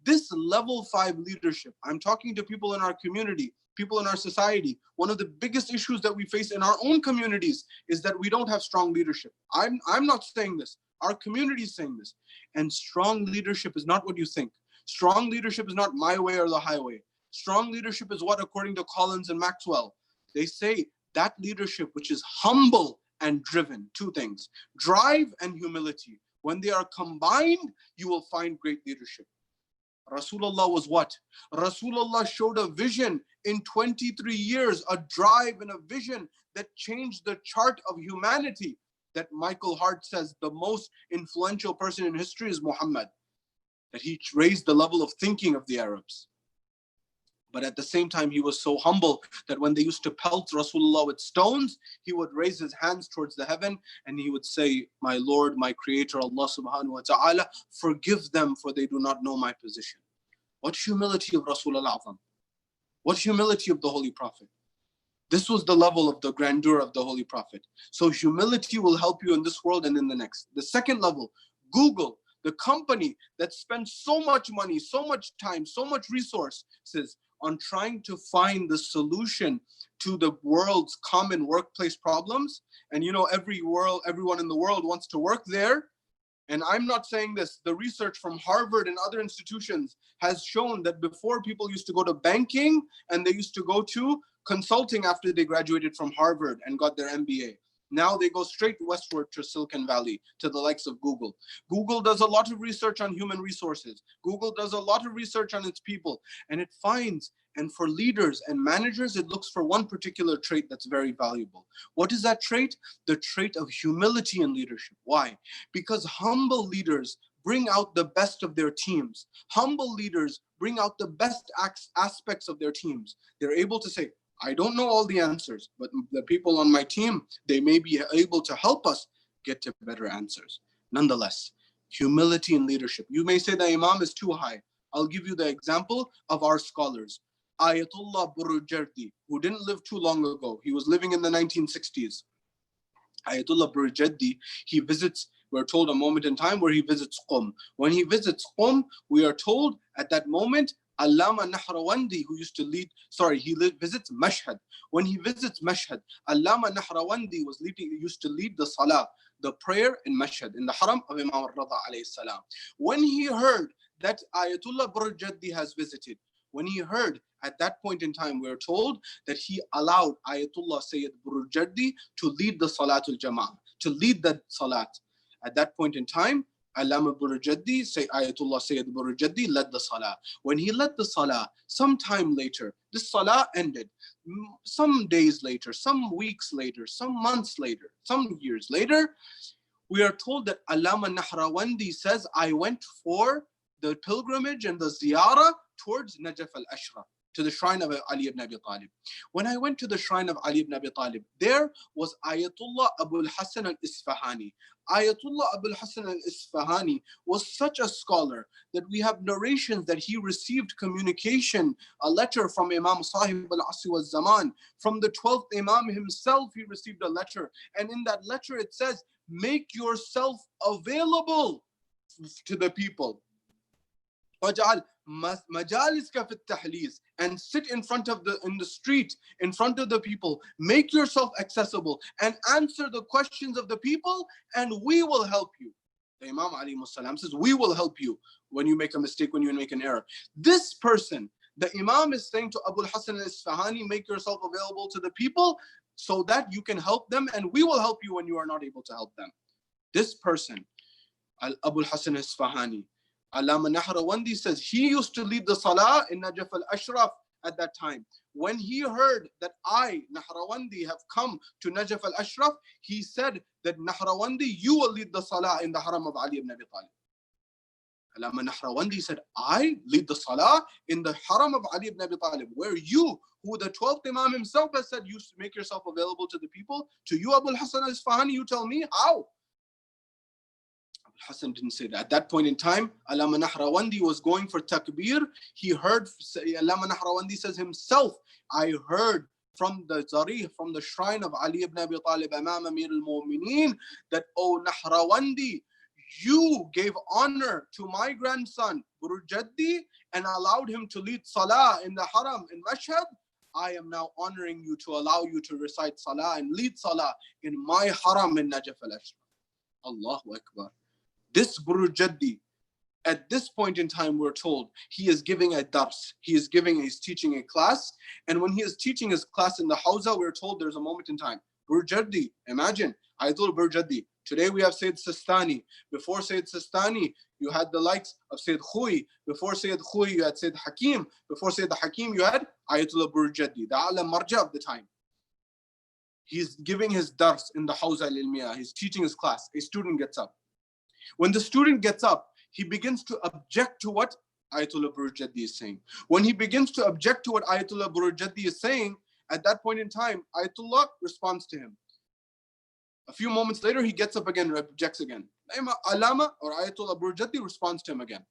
This level 5 leadership, I'm talking to people in our community, people in our society. One of the biggest issues that we face in our own communities is that we don't have strong leadership. I'm not saying this. Our community is saying this. And strong leadership is not what you think. Strong leadership is not my way or the highway. Strong leadership is what, according to Collins and Maxwell, they say that leadership which is humble and driven, 2 things, drive and humility. When they are combined, you will find great leadership. Rasulullah was what? Rasulullah showed a vision in 23 years, a drive and a vision that changed the chart of humanity. That Michael Hart says the most influential person in history is Muhammad. That he raised the level of thinking of the Arabs. But at the same time, he was so humble that when they used to pelt Rasulullah with stones, he would raise his hands towards the heaven and he would say, my Lord, my Creator, Allah subhanahu wa ta'ala, forgive them for they do not know my position. What humility of Rasulullah Azam. What humility of the Holy Prophet. This was the level of the grandeur of the Holy Prophet. So humility will help you in this world and in the next. The second level, Google, the company that spends so much money, so much time, so much resources on trying to find the solution to the world's common workplace problems. And everyone in the world wants to work there. And I'm not saying this, the research from Harvard and other institutions has shown that before people used to go to banking and they used to go to consulting after they graduated from Harvard and got their MBA. Now they go straight westward to Silicon Valley, to the likes of Google. Google does a lot of research on human resources. Google does a lot of research on its people, and it finds, and for leaders and managers, it looks for one particular trait that's very valuable. What is that trait? The trait of humility in leadership. Why? Because humble leaders bring out the best of their teams. Humble leaders bring out the best aspects of their teams. They're able to say, I don't know all the answers, but the people on my team, they may be able to help us get to better answers. Nonetheless, humility in leadership. You may say the Imam is too high. I'll give you the example of our scholars. Ayatollah Burjardi, who didn't live too long ago. He was living in the 1960s. Ayatollah Burjardi, he visits, we're told a moment in time where he visits Qum. When he visits Qum, we are told at that moment, Allama Nahrawandi, who used to lead, visits Mashhad. When he visits Mashhad, Allama Nahrawandi used to lead the salah, the prayer in Mashhad, in the haram of Imam al-Rada alayhi salam. When he heard that Ayatollah Burjaddi has visited, when he heard, at that point in time, we're told that he allowed Ayatollah Sayyid Burjaddi to lead the Salatul Jama'ah, to lead the Salat. At that point in time, Allama Burjaddi, Ayatollah Sayyid Burjaddi led the Salah. When he led the Salah, some time later, this Salah ended. Some days later, some weeks later, some months later, some years later, we are told that Allama Nahrawandi says, I went for the pilgrimage and the ziyarah towards Najaf al-Ashraf, to the shrine of Ali ibn Abi Talib. When I went to the shrine of Ali ibn Abi Talib, there was Ayatollah Abul Hasan al-Isfahani. Ayatollah Abul Hasan al-Isfahani was such a scholar that we have narrations that he received communication, a letter from Imam Sahib al-Asri wal-Zaman. From the 12th Imam himself, he received a letter. And in that letter, it says, make yourself available to the people. Majaliska fit tahliz, and sit in the street, in front of the people. Make yourself accessible and answer the questions of the people, and we will help you. The Imam alayhi salam says, we will help you when you make a mistake, when you make an error. This person, the Imam is saying to Abul Hasan al-Isfahani, make yourself available to the people so that you can help them, and we will help you when you are not able to help them. This person, Abul Hasan al-Isfahani, Allama Nahrawandi says he used to lead the salah in Najaf al-Ashraf at that time. When he heard that I, Nahrawandi, have come to Najaf al-Ashraf, he said that Nahrawandi, you will lead the salah in the haram of Ali ibn Abi Talib. Allama Nahrawandi said, I lead the salah in the haram of Ali ibn Abi Talib, where you, who the 12th Imam himself has said, you make yourself available to the people, to you, Abul Hasan al-Isfahani, you tell me, how? Hassan didn't say that. At that point in time, Allama Nahrawandi was going for takbir. He heard, Allama Nahrawandi says himself, I heard from the Zarih, from the shrine of Ali ibn Abi Talib, Imam Amir al-Mu'mineen, that, oh Nahrawandi, you gave honor to my grandson, Burjaddi, and allowed him to lead salah in the haram, in Mashhad. I am now honoring you to allow you to recite salah and lead salah in my haram in Najaf al-Ashraf. Allahu Akbar. This Burjaddi, at this point in time, we're told he is giving a dars. He's teaching a class. And when he is teaching his class in the Hawza, we're told there's a moment in time. Burjaddi, imagine, Ayatollah Burjaddi. Today we have Sayyid Sistani. Before Sayyid Sistani, you had the likes of Sayyid Khouy. Before Sayyid Khouy, you had Sayyid Hakim. Before Sayyid Hakim, you had Ayatollah Burjaddi, the Alam Marja of the time. He's giving his dars in the Hawza al-Ilmiyah. He's teaching his class. A student gets up. When the student gets up, he begins to object to what Ayatollah Burjaddi is saying. When he begins to object to what Ayatollah Burjaddi is saying, at that point in time, Ayatollah responds to him. A few moments later, he gets up again and objects again. Allama or Ayatollah Burjaddi responds to him again.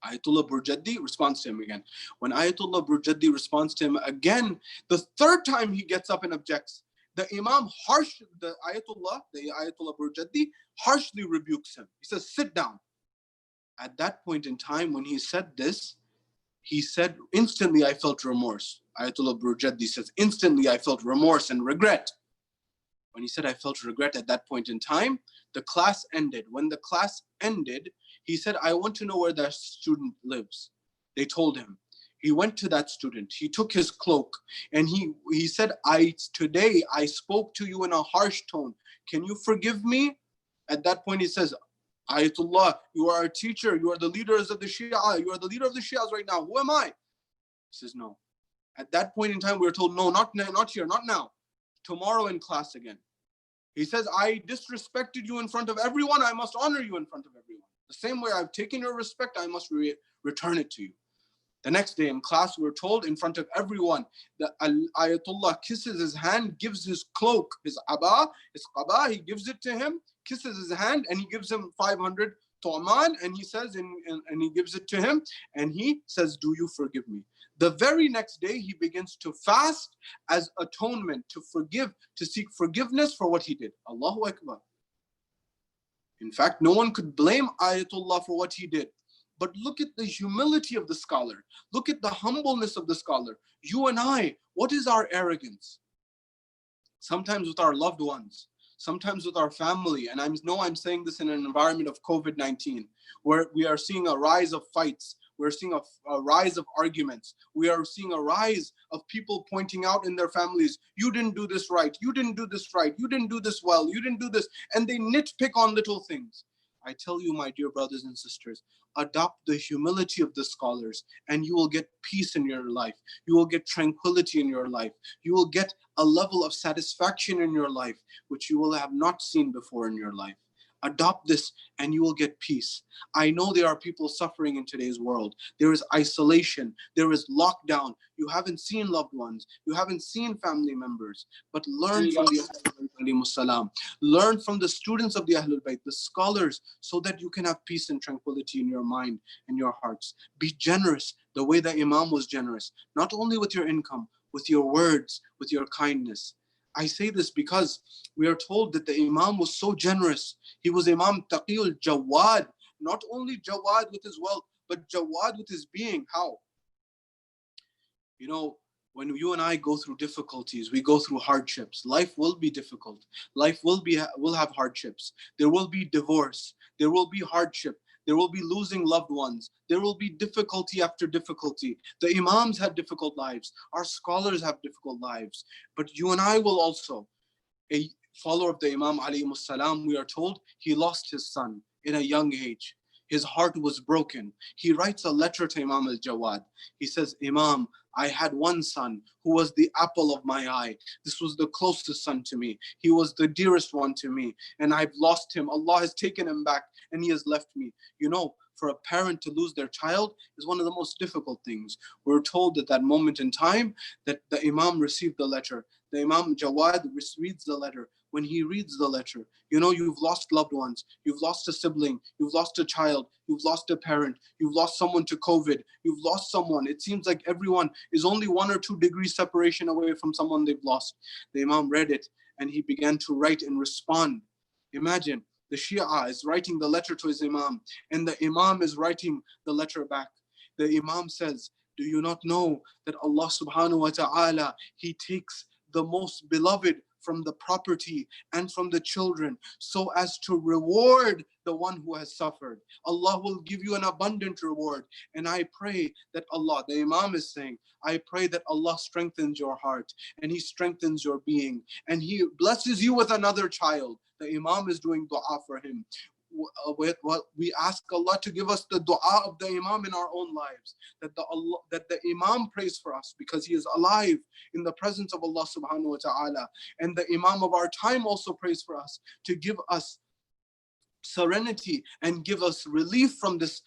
Ayatollah Burjaddi responds to him again. When Ayatollah Burjaddi responds to him again, the third time he gets up and objects, the Imam the Ayatollah Burjaddi harshly rebukes him. He says, sit down. At that point in time, when he said this, he said, instantly I felt remorse. Ayatollah Burjaddi says, instantly I felt remorse and regret. When he said I felt regret at that point in time, the class ended. When the class ended, he said, I want to know where that student lives. They told him. He went to that student. He took his cloak and he said, today I spoke to you in a harsh tone. Can you forgive me? At that point he says, Ayatollah, you are a teacher. You are the leaders of the Shia. You are the leader of the Shias right now. Who am I? He says, no. At that point in time, we were told, no, not here, not now. Tomorrow in class again. He says, I disrespected you in front of everyone. I must honor you in front of everyone. The same way I've taken your respect, I must return it to you. The next day in class, we were told in front of everyone that Ayatollah kisses his hand, gives his cloak, his qaba, he gives it to him, kisses his hand, and he gives him 500 tu'man, and he says, and he gives it to him, and he says, do you forgive me? The very next day, he begins to fast as atonement, to forgive, to seek forgiveness for what he did. Allahu Akbar. In fact, no one could blame Ayatollah for what he did. But look at the humility of the scholar. Look at the humbleness of the scholar. You and I, what is our arrogance? Sometimes with our loved ones, sometimes with our family. And I know I'm saying this in an environment of COVID-19, where we are seeing a rise of fights. We're seeing a rise of arguments. We are seeing a rise of people pointing out in their families, you didn't do this right, you didn't do this right, you didn't do this well, you didn't do this. And they nitpick on little things. I tell you, my dear brothers and sisters, adopt the humility of the scholars and you will get peace in your life. You will get tranquility in your life. You will get a level of satisfaction in your life, which you will have not seen before in your life. Adopt this and you will get peace. I know there are people suffering in today's world. There is isolation. There is lockdown. You haven't seen loved ones. You haven't seen family members. But learn from the Ahlul Bayt. Learn from the students of the Ahlul Bayt, the scholars, so that you can have peace and tranquility in your mind and your hearts. Be generous the way the Imam was generous, not only with your income, with your words, with your kindness. I say this because we are told that the Imam was so generous. He was Imam Taqi Jawad, not only Jawad with his wealth, but Jawad with his being. How? You know, when you and I go through difficulties, we go through hardships. Life will be difficult. Life will have hardships. There will be divorce. There will be hardship. There will be losing loved ones. There will be difficulty after difficulty. The Imams had difficult lives. Our scholars have difficult lives. But you and I will also. A follower of the Imam alayhi salam, we are told he lost his son in a young age. His heart was broken. He writes a letter to Imam al-Jawad. He says, Imam, I had one son who was the apple of my eye. This was the closest son to me. He was the dearest one to me. And I've lost him. Allah has taken him back and he has left me. You know, for a parent to lose their child is one of the most difficult things. We're told at that moment in time that the Imam received the letter. The Imam Jawad reads the letter. When he reads the letter, you know, you've lost loved ones, you've lost a sibling, you've lost a child, you've lost a parent, you've lost someone to COVID, you've lost someone. It seems like everyone is only 1 or 2 degrees separation away from someone they've lost. The Imam read it and he began to write and respond. Imagine, the Shia is writing the letter to his Imam and the Imam is writing the letter back. The Imam says, do you not know that Allah subhanahu wa ta'ala, he takes the most beloved from the property and from the children so as to reward the one who has suffered. Allah will give you an abundant reward. And I pray that Allah, the Imam is saying, I pray that Allah strengthens your heart and he strengthens your being and he blesses you with another child. The Imam is doing dua for him. We ask Allah to give us the dua of the Imam in our own lives, that the Imam prays for us because he is alive in the presence of Allah subhanahu wa ta'ala, and the Imam of our time also prays for us to give us serenity and give us relief from this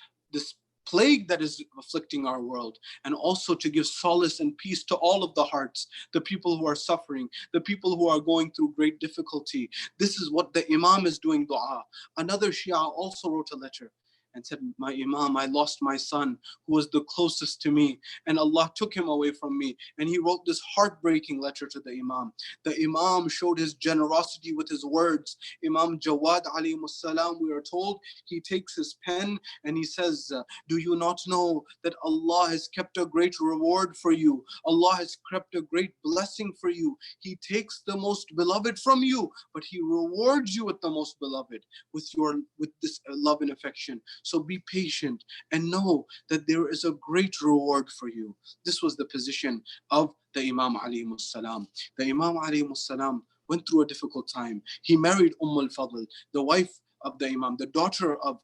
plague that is afflicting our world, and also to give solace and peace to all of the hearts, the people who are suffering, the people who are going through great difficulty. This is what the Imam is doing dua. Another Shia also wrote a letter and said, my Imam, I lost my son who was the closest to me and Allah took him away from me. And he wrote this heartbreaking letter to the Imam. The Imam showed his generosity with his words. Imam Jawad alayhi salam, we are told, he takes his pen and he says, do you not know that Allah has kept a great reward for you? Allah has kept a great blessing for you. He takes the most beloved from you, but he rewards you with the most beloved, with this love and affection. So be patient and know that there is a great reward for you. This was the position of the Imam alayhi salam. The Imam alayhi salam went through a difficult time. He married al-Fadl, the wife of the Imam, the daughter of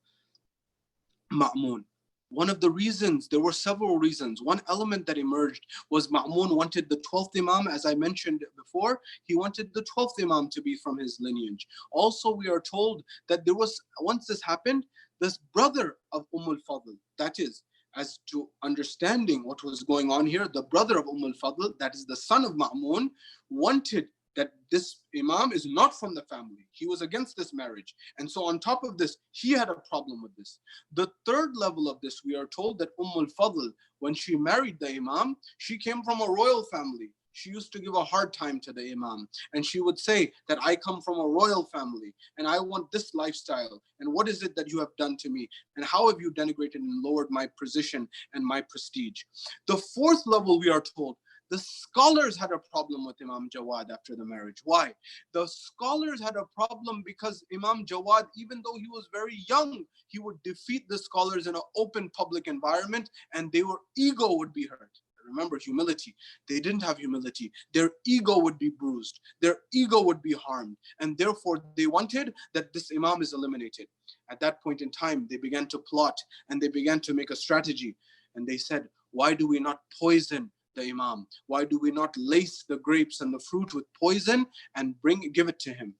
Ma'mun. One of the reasons, there were several reasons. One element that emerged was Ma'mun wanted the 12th Imam, as I mentioned before, he wanted the 12th Imam to be from his lineage. Also, we are told that there was, once this happened, this brother of al-Fadl, that is, as to understanding what was going on here, the brother of al-Fadl, that is the son of Ma'mun, wanted that this Imam is not from the family. He was against this marriage. And so on top of this, he had a problem with this. The third level of this, we are told that al-Fadl, when she married the Imam, she came from a royal family. She used to give a hard time to the Imam. And she would say that I come from a royal family and I want this lifestyle. And what is it that you have done to me? And how have you denigrated and lowered my position and my prestige? The fourth level, we are told, the scholars had a problem with Imam Jawad after the marriage. Why? The scholars had a problem because Imam Jawad, even though he was very young, he would defeat the scholars in an open public environment and their ego would be hurt. Remember, humility. They didn't have humility. Their ego would be bruised. Their ego would be harmed. And therefore, they wanted that this Imam is eliminated. At that point in time, they began to plot and they began to make a strategy. And they said, why do we not poison the Imam? Why do we not lace the grapes and the fruit with poison and give it to him?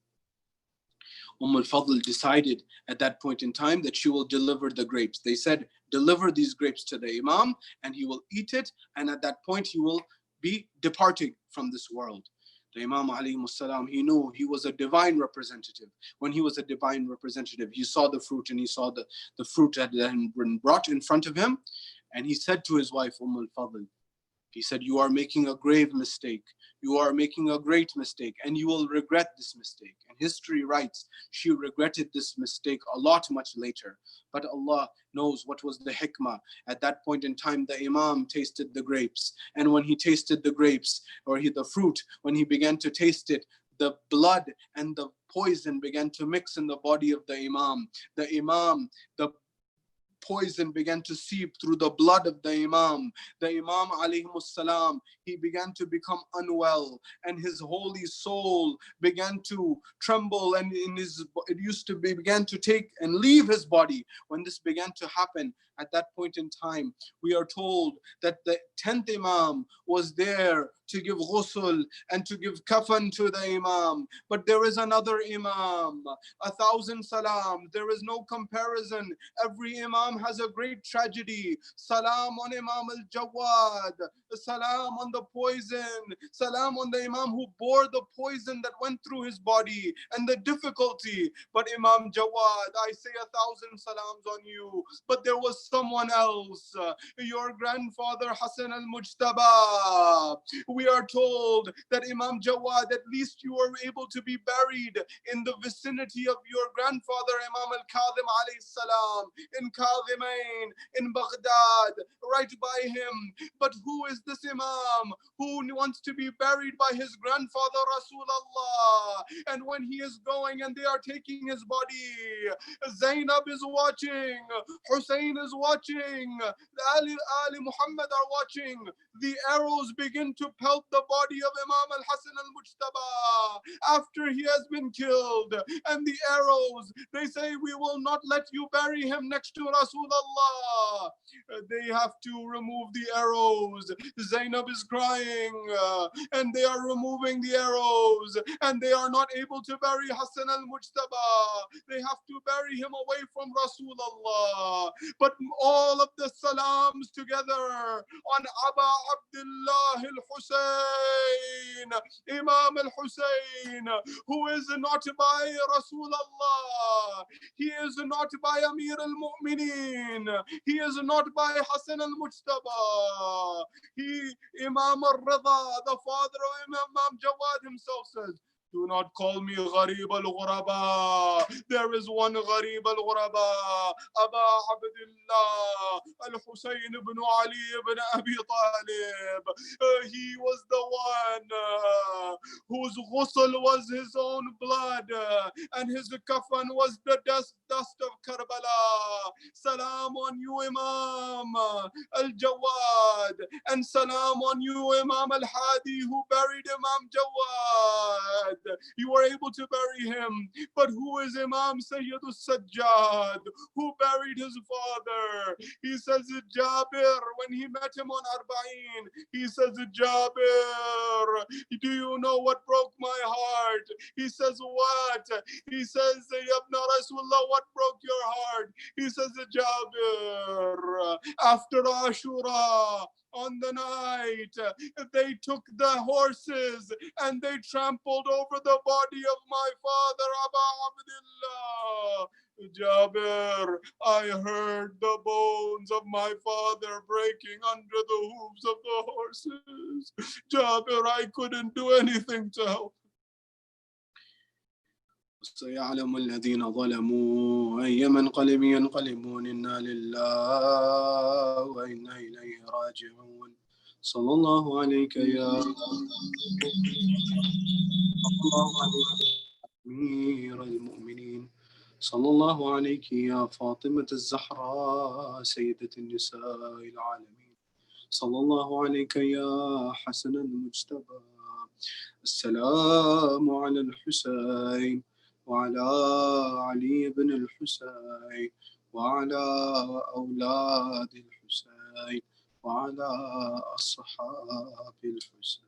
Al-Fadl decided at that point in time that she will deliver the grapes. They said, deliver these grapes to the Imam and he will eat it. And at that point, he will be departing from this world. The Imam alayhi salam, he knew he was a divine representative. When he was a divine representative, he saw the fruit and he saw the fruit that had been brought in front of him. And he said to his wife, Al-Fadl, he said, you are making a grave mistake. You are making a great mistake and you will regret this mistake. And history writes, she regretted this mistake a lot much later. But Allah knows what was the hikmah. At that point in time, the Imam tasted the grapes. And when he tasted the grapes, or the fruit, when he began to taste it, the blood and the poison began to mix in the body of the Imam. The poison began to seep through the blood of the Imam. The Imam alayhi salam, he began to become unwell and his holy soul began to tremble and began to take and leave his body. When this began to happen, at that point in time, we are told that the 10th Imam was there to give ghusl and to give kafan to the Imam. But there is another Imam, 1,000 salam. There is no comparison. Every Imam has a great tragedy. Salam on Imam al-Jawad. Salam on the poison. Salam on the Imam who bore the poison that went through his body and the difficulty. But Imam Jawad, I say 1,000 salams on you. But there was someone else. Your grandfather Hassan al-Mujtaba. We are told that Imam Jawad, at least you are able to be buried in the vicinity of your grandfather Imam al-Kadhim alayhi salam, in Kadhimain, in Baghdad, right by him. But who is this Imam who wants to be buried by his grandfather Rasulullah? And when he is going and they are taking his body, Zainab is watching, Hussein is watching, Ali Muhammad are watching. The arrows begin to pelt the body of Imam al-Hasan al-Mujtaba after he has been killed. And the arrows, they say, we will not let you bury him next to Rasulullah. They have to remove the arrows. Zainab is crying and they are removing the arrows and they are not able to bury Hassan al-Mujtaba. They have to bury him away from Rasulullah. But all of the salams together on Aba Abdullah al-Hussein, Imam al-Hussein, who is not by Rasulullah. He is not by Amir al-Mu'mineen. He is not by Hassan al-Mujtaba. Imam al-Rida, the father of Imam Jawad himself says, do not call me Gharib al-Ghuraba. There is one Gharib al-Ghuraba. Aba Abdullah al-Husayn ibn Ali ibn Abi Talib. He was the one whose ghusl was his own blood and his kafan was the dust of Karbala. Salam on you, Imam al-Jawad. And salam on you, Imam al-Hadi, who buried Imam Jawad. You were able to bury him. But who is Imam Sayyid al-Sajjad, who buried his father? He says, Jaber, when he met him on Arba'in, he says, Jaber, do you know what broke my heart? He says, what? He says, Yabna Rasulullah, what broke your heart? He says, Jaber, after Ashura, on the night, they took the horses and they trampled over the body of my father, Aba Abdullah. Jaber, I heard the bones of my father breaking under the hooves of the horses. Jaber, I couldn't do anything to help. سيعلم الذين ظلموا أي منقلب ينقلبون إنا لله وإنا إليه راجعون صلى الله عليك يا أمير المؤمنين صلى الله عليك يا فاطمة الزهراء سيدة النساء العالمين صلى الله عليك يا حسن المجتبى السلام على الحسين وعلى علي بن الحسين وعلى أولاد الحسين وعلى أصحاب الحسين.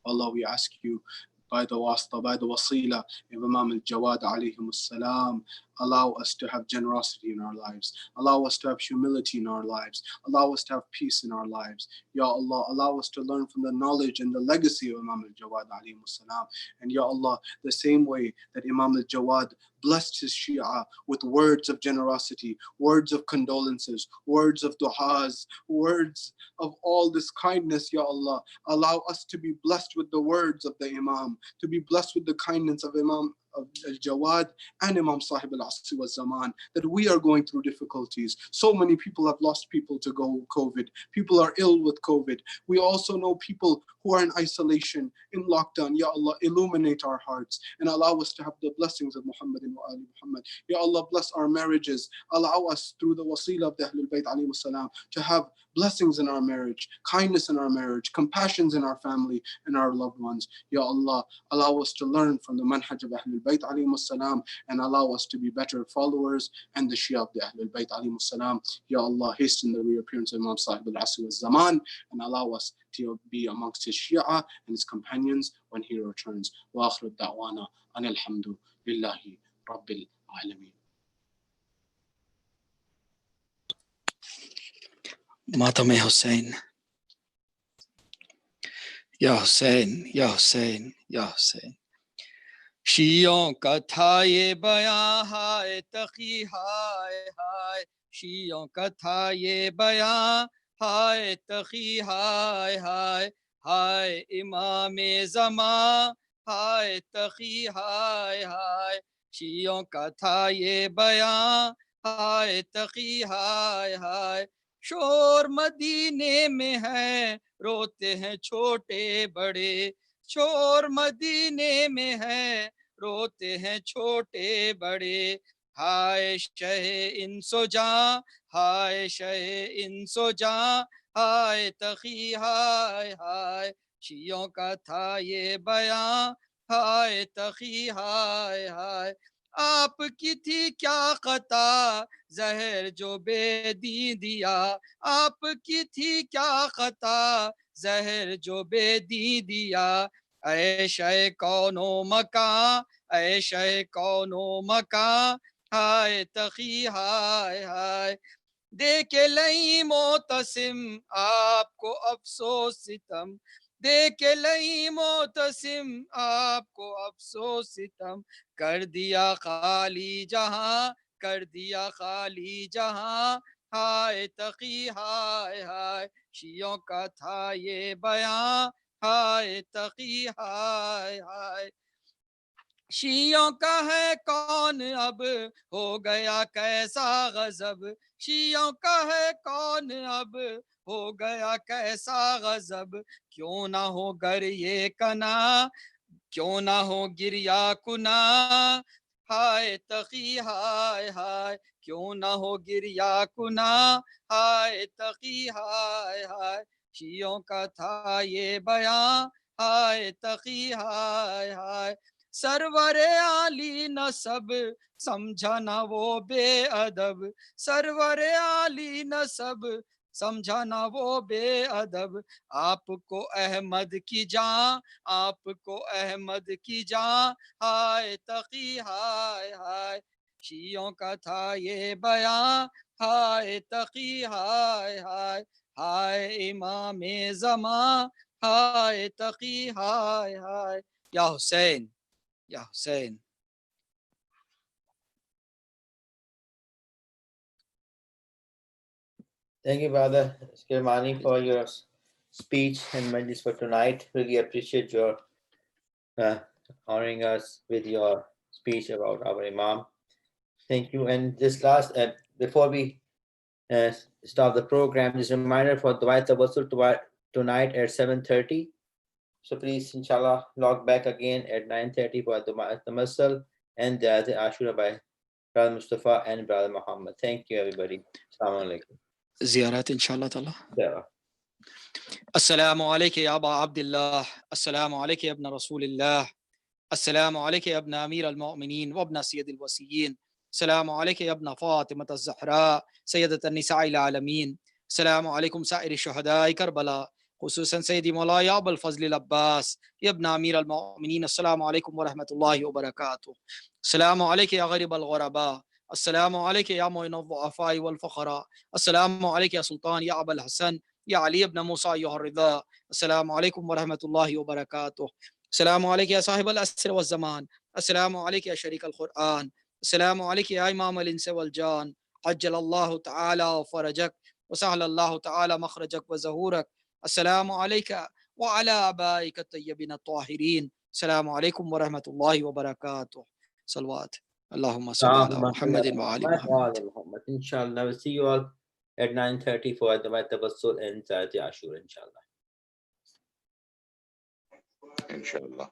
Allah, we ask you by the wasta, by the wasila of Imam al-Jawad alayhim salam, allow us to have generosity in our lives. Allow us to have humility in our lives. Allow us to have peace in our lives. Ya Allah, allow us to learn from the knowledge and the legacy of Imam al-Jawad alayhim salam. And Ya Allah, the same way that Imam al-Jawad blessed his Shia with words of generosity, words of condolences, words of du'as, words of all this kindness, Ya Allah, allow us to be blessed with the words of the Imam, to be blessed with the kindness of Imam of al-Jawad and Imam Sahib al-Asri wa Zaman, that we are going through difficulties. So many people have lost people to COVID. People are ill with COVID. We also know people who are in isolation, in lockdown. Ya Allah, illuminate our hearts and allow us to have the blessings of Muhammad and Ali Muhammad. Ya Allah, bless our marriages. Allow us through the wasila of the Ahlul Bayt alayhi salam to have blessings in our marriage, kindness in our marriage, compassions in our family and our loved ones. Ya Allah, allow us to learn from the manhaj of Ahlul Bayt alayhi salam and allow us to be better followers and the Shia of the Ahlul Bayt alayhi salam. Ya Allah, hasten the reappearance of Imam Sahib al-Asri wa Zaman and allow us to be amongst his Shia and his companions when he returns. Wa akhiru da'wana anil hamdu lillahi rabbil alameen. Matame Hussein. Ya Hussein, Ya Hussein, Ya Hussein. شیعوں کا تھا یہ بیاں ہائے تقی ہائے ہائے شیعوں کا تھا یہ بیاں ہائے تقی ہائے ہائے ہائے امام زمان ہائے تقی ہائے ہائے شیعوں کا تھا یہ بیاں ہائے تقی ہائے ہائے شور مدینے میں ہے روتے ہیں چھوٹے بڑے شور مدینے میں ہے روتے ہیں چھوٹے بڑے ہائے شہ انسو جاں ہائے شہ انسو جاں ہائے تقی ہائے ہائے شیعوں کا تھا یہ بیاں ہائے تقی ہائے ہائے آپ کی تھی کیا خطا زہر جو بے دین دیا آپ کی تھی کیا خطا زہر جو بے دین دیا اے شے کون و مکان اے شے کون و مکان ہائے تقی ہائے ہائے دیکھ لئی معتصم آپ کو افسوس ستم دیکھ لئی معتصم آپ کو افسوس ستم کر دیا خالی جہاں کر دیا خالی جہاں ہائے تقی ہائے ہائے شیعوں کا تھا یہ بیاں ہائے تقی ہائے ہائے شیعوں کا ہے کون اب ہو گیا کیسا غضب شیعوں کا ہے کون اب ہو گیا کیسا غضب کیوں نہ ہو گر یہ کنا کیوں نہ ہو گریا کنا ہائے تقی ہائے ہائے کیوں نہ ہو گریا کنا ہائے تقی ہائے ہائے شیعوں کا تھا یہ بیاں ہائے تقی ہائے ہائے سرور عالی نسب سمجھا نہ وہ بے ادب سرور عالی نسب سمجھا نہ وہ بے ادب آپ کو احمد کی جاں آپ کو احمد کی جاں ہائے تقی ہائے ہائے شیعوں کا تھا یہ بیاں ہائے تقی ہائے ہائے ہائے امام زمان ہائے تقی ہائے ہائے یا حسین یا حسین Thank you, Brother Kirmani, for your speech and Majlis for tonight. Really appreciate your honoring us with your speech about our Imam. Thank you. And this last, before we start the program, just a reminder for Dawai Tawassul tonight at 7:30. So please, inshallah, log back again at 9:30 for Dawai Tawassul and the Ashura by Brother Mustafa and Brother Muhammad. Thank you, everybody. Assalamu alaikum. زيارات إن شاء الله تعالى. Yeah. السلام عليك يا أبا عبد الله، السلام عليك يا ابن رسول الله، السلام عليك يا ابن أمير المؤمنين وابن سيد الوصيين، السلام عليك يا ابن فاطمة الزهراء سيدة النساء العالمين، السلام عليكم سائر الشهداء كربلاء، خصوصا سيدي مولاي أبا الفضل العباس يا ابن أمير المؤمنين. السلام عليكم ورحمة الله وبركاته. السلام عليك يا غريب الغرباء، السلام عليك يا معين الضعفاء والفقراء، السلام عليك يا سلطان يا أبا الحسن يا علي بن موسى أيها الرضا، السلام عليكم ورحمة الله وبركاته. السلام عليك يا صاحب الأسر والزمان، السلام عليك يا شريك القرآن، السلام عليك يا إمام الإنس والجان، عجل الله تعالى فرجك وسهل الله تعالى مخرجك وزهورك. السلام عليك وعلى آبائك الطيبين الطاهرين. السلام عليكم ورحمة الله وبركاته. صلوات اللهم صل على محمد وآل محمد. Inshallah, we'll see you all at 9:30 for the Tawassul and Zayat Ashura, inshallah. Inshallah.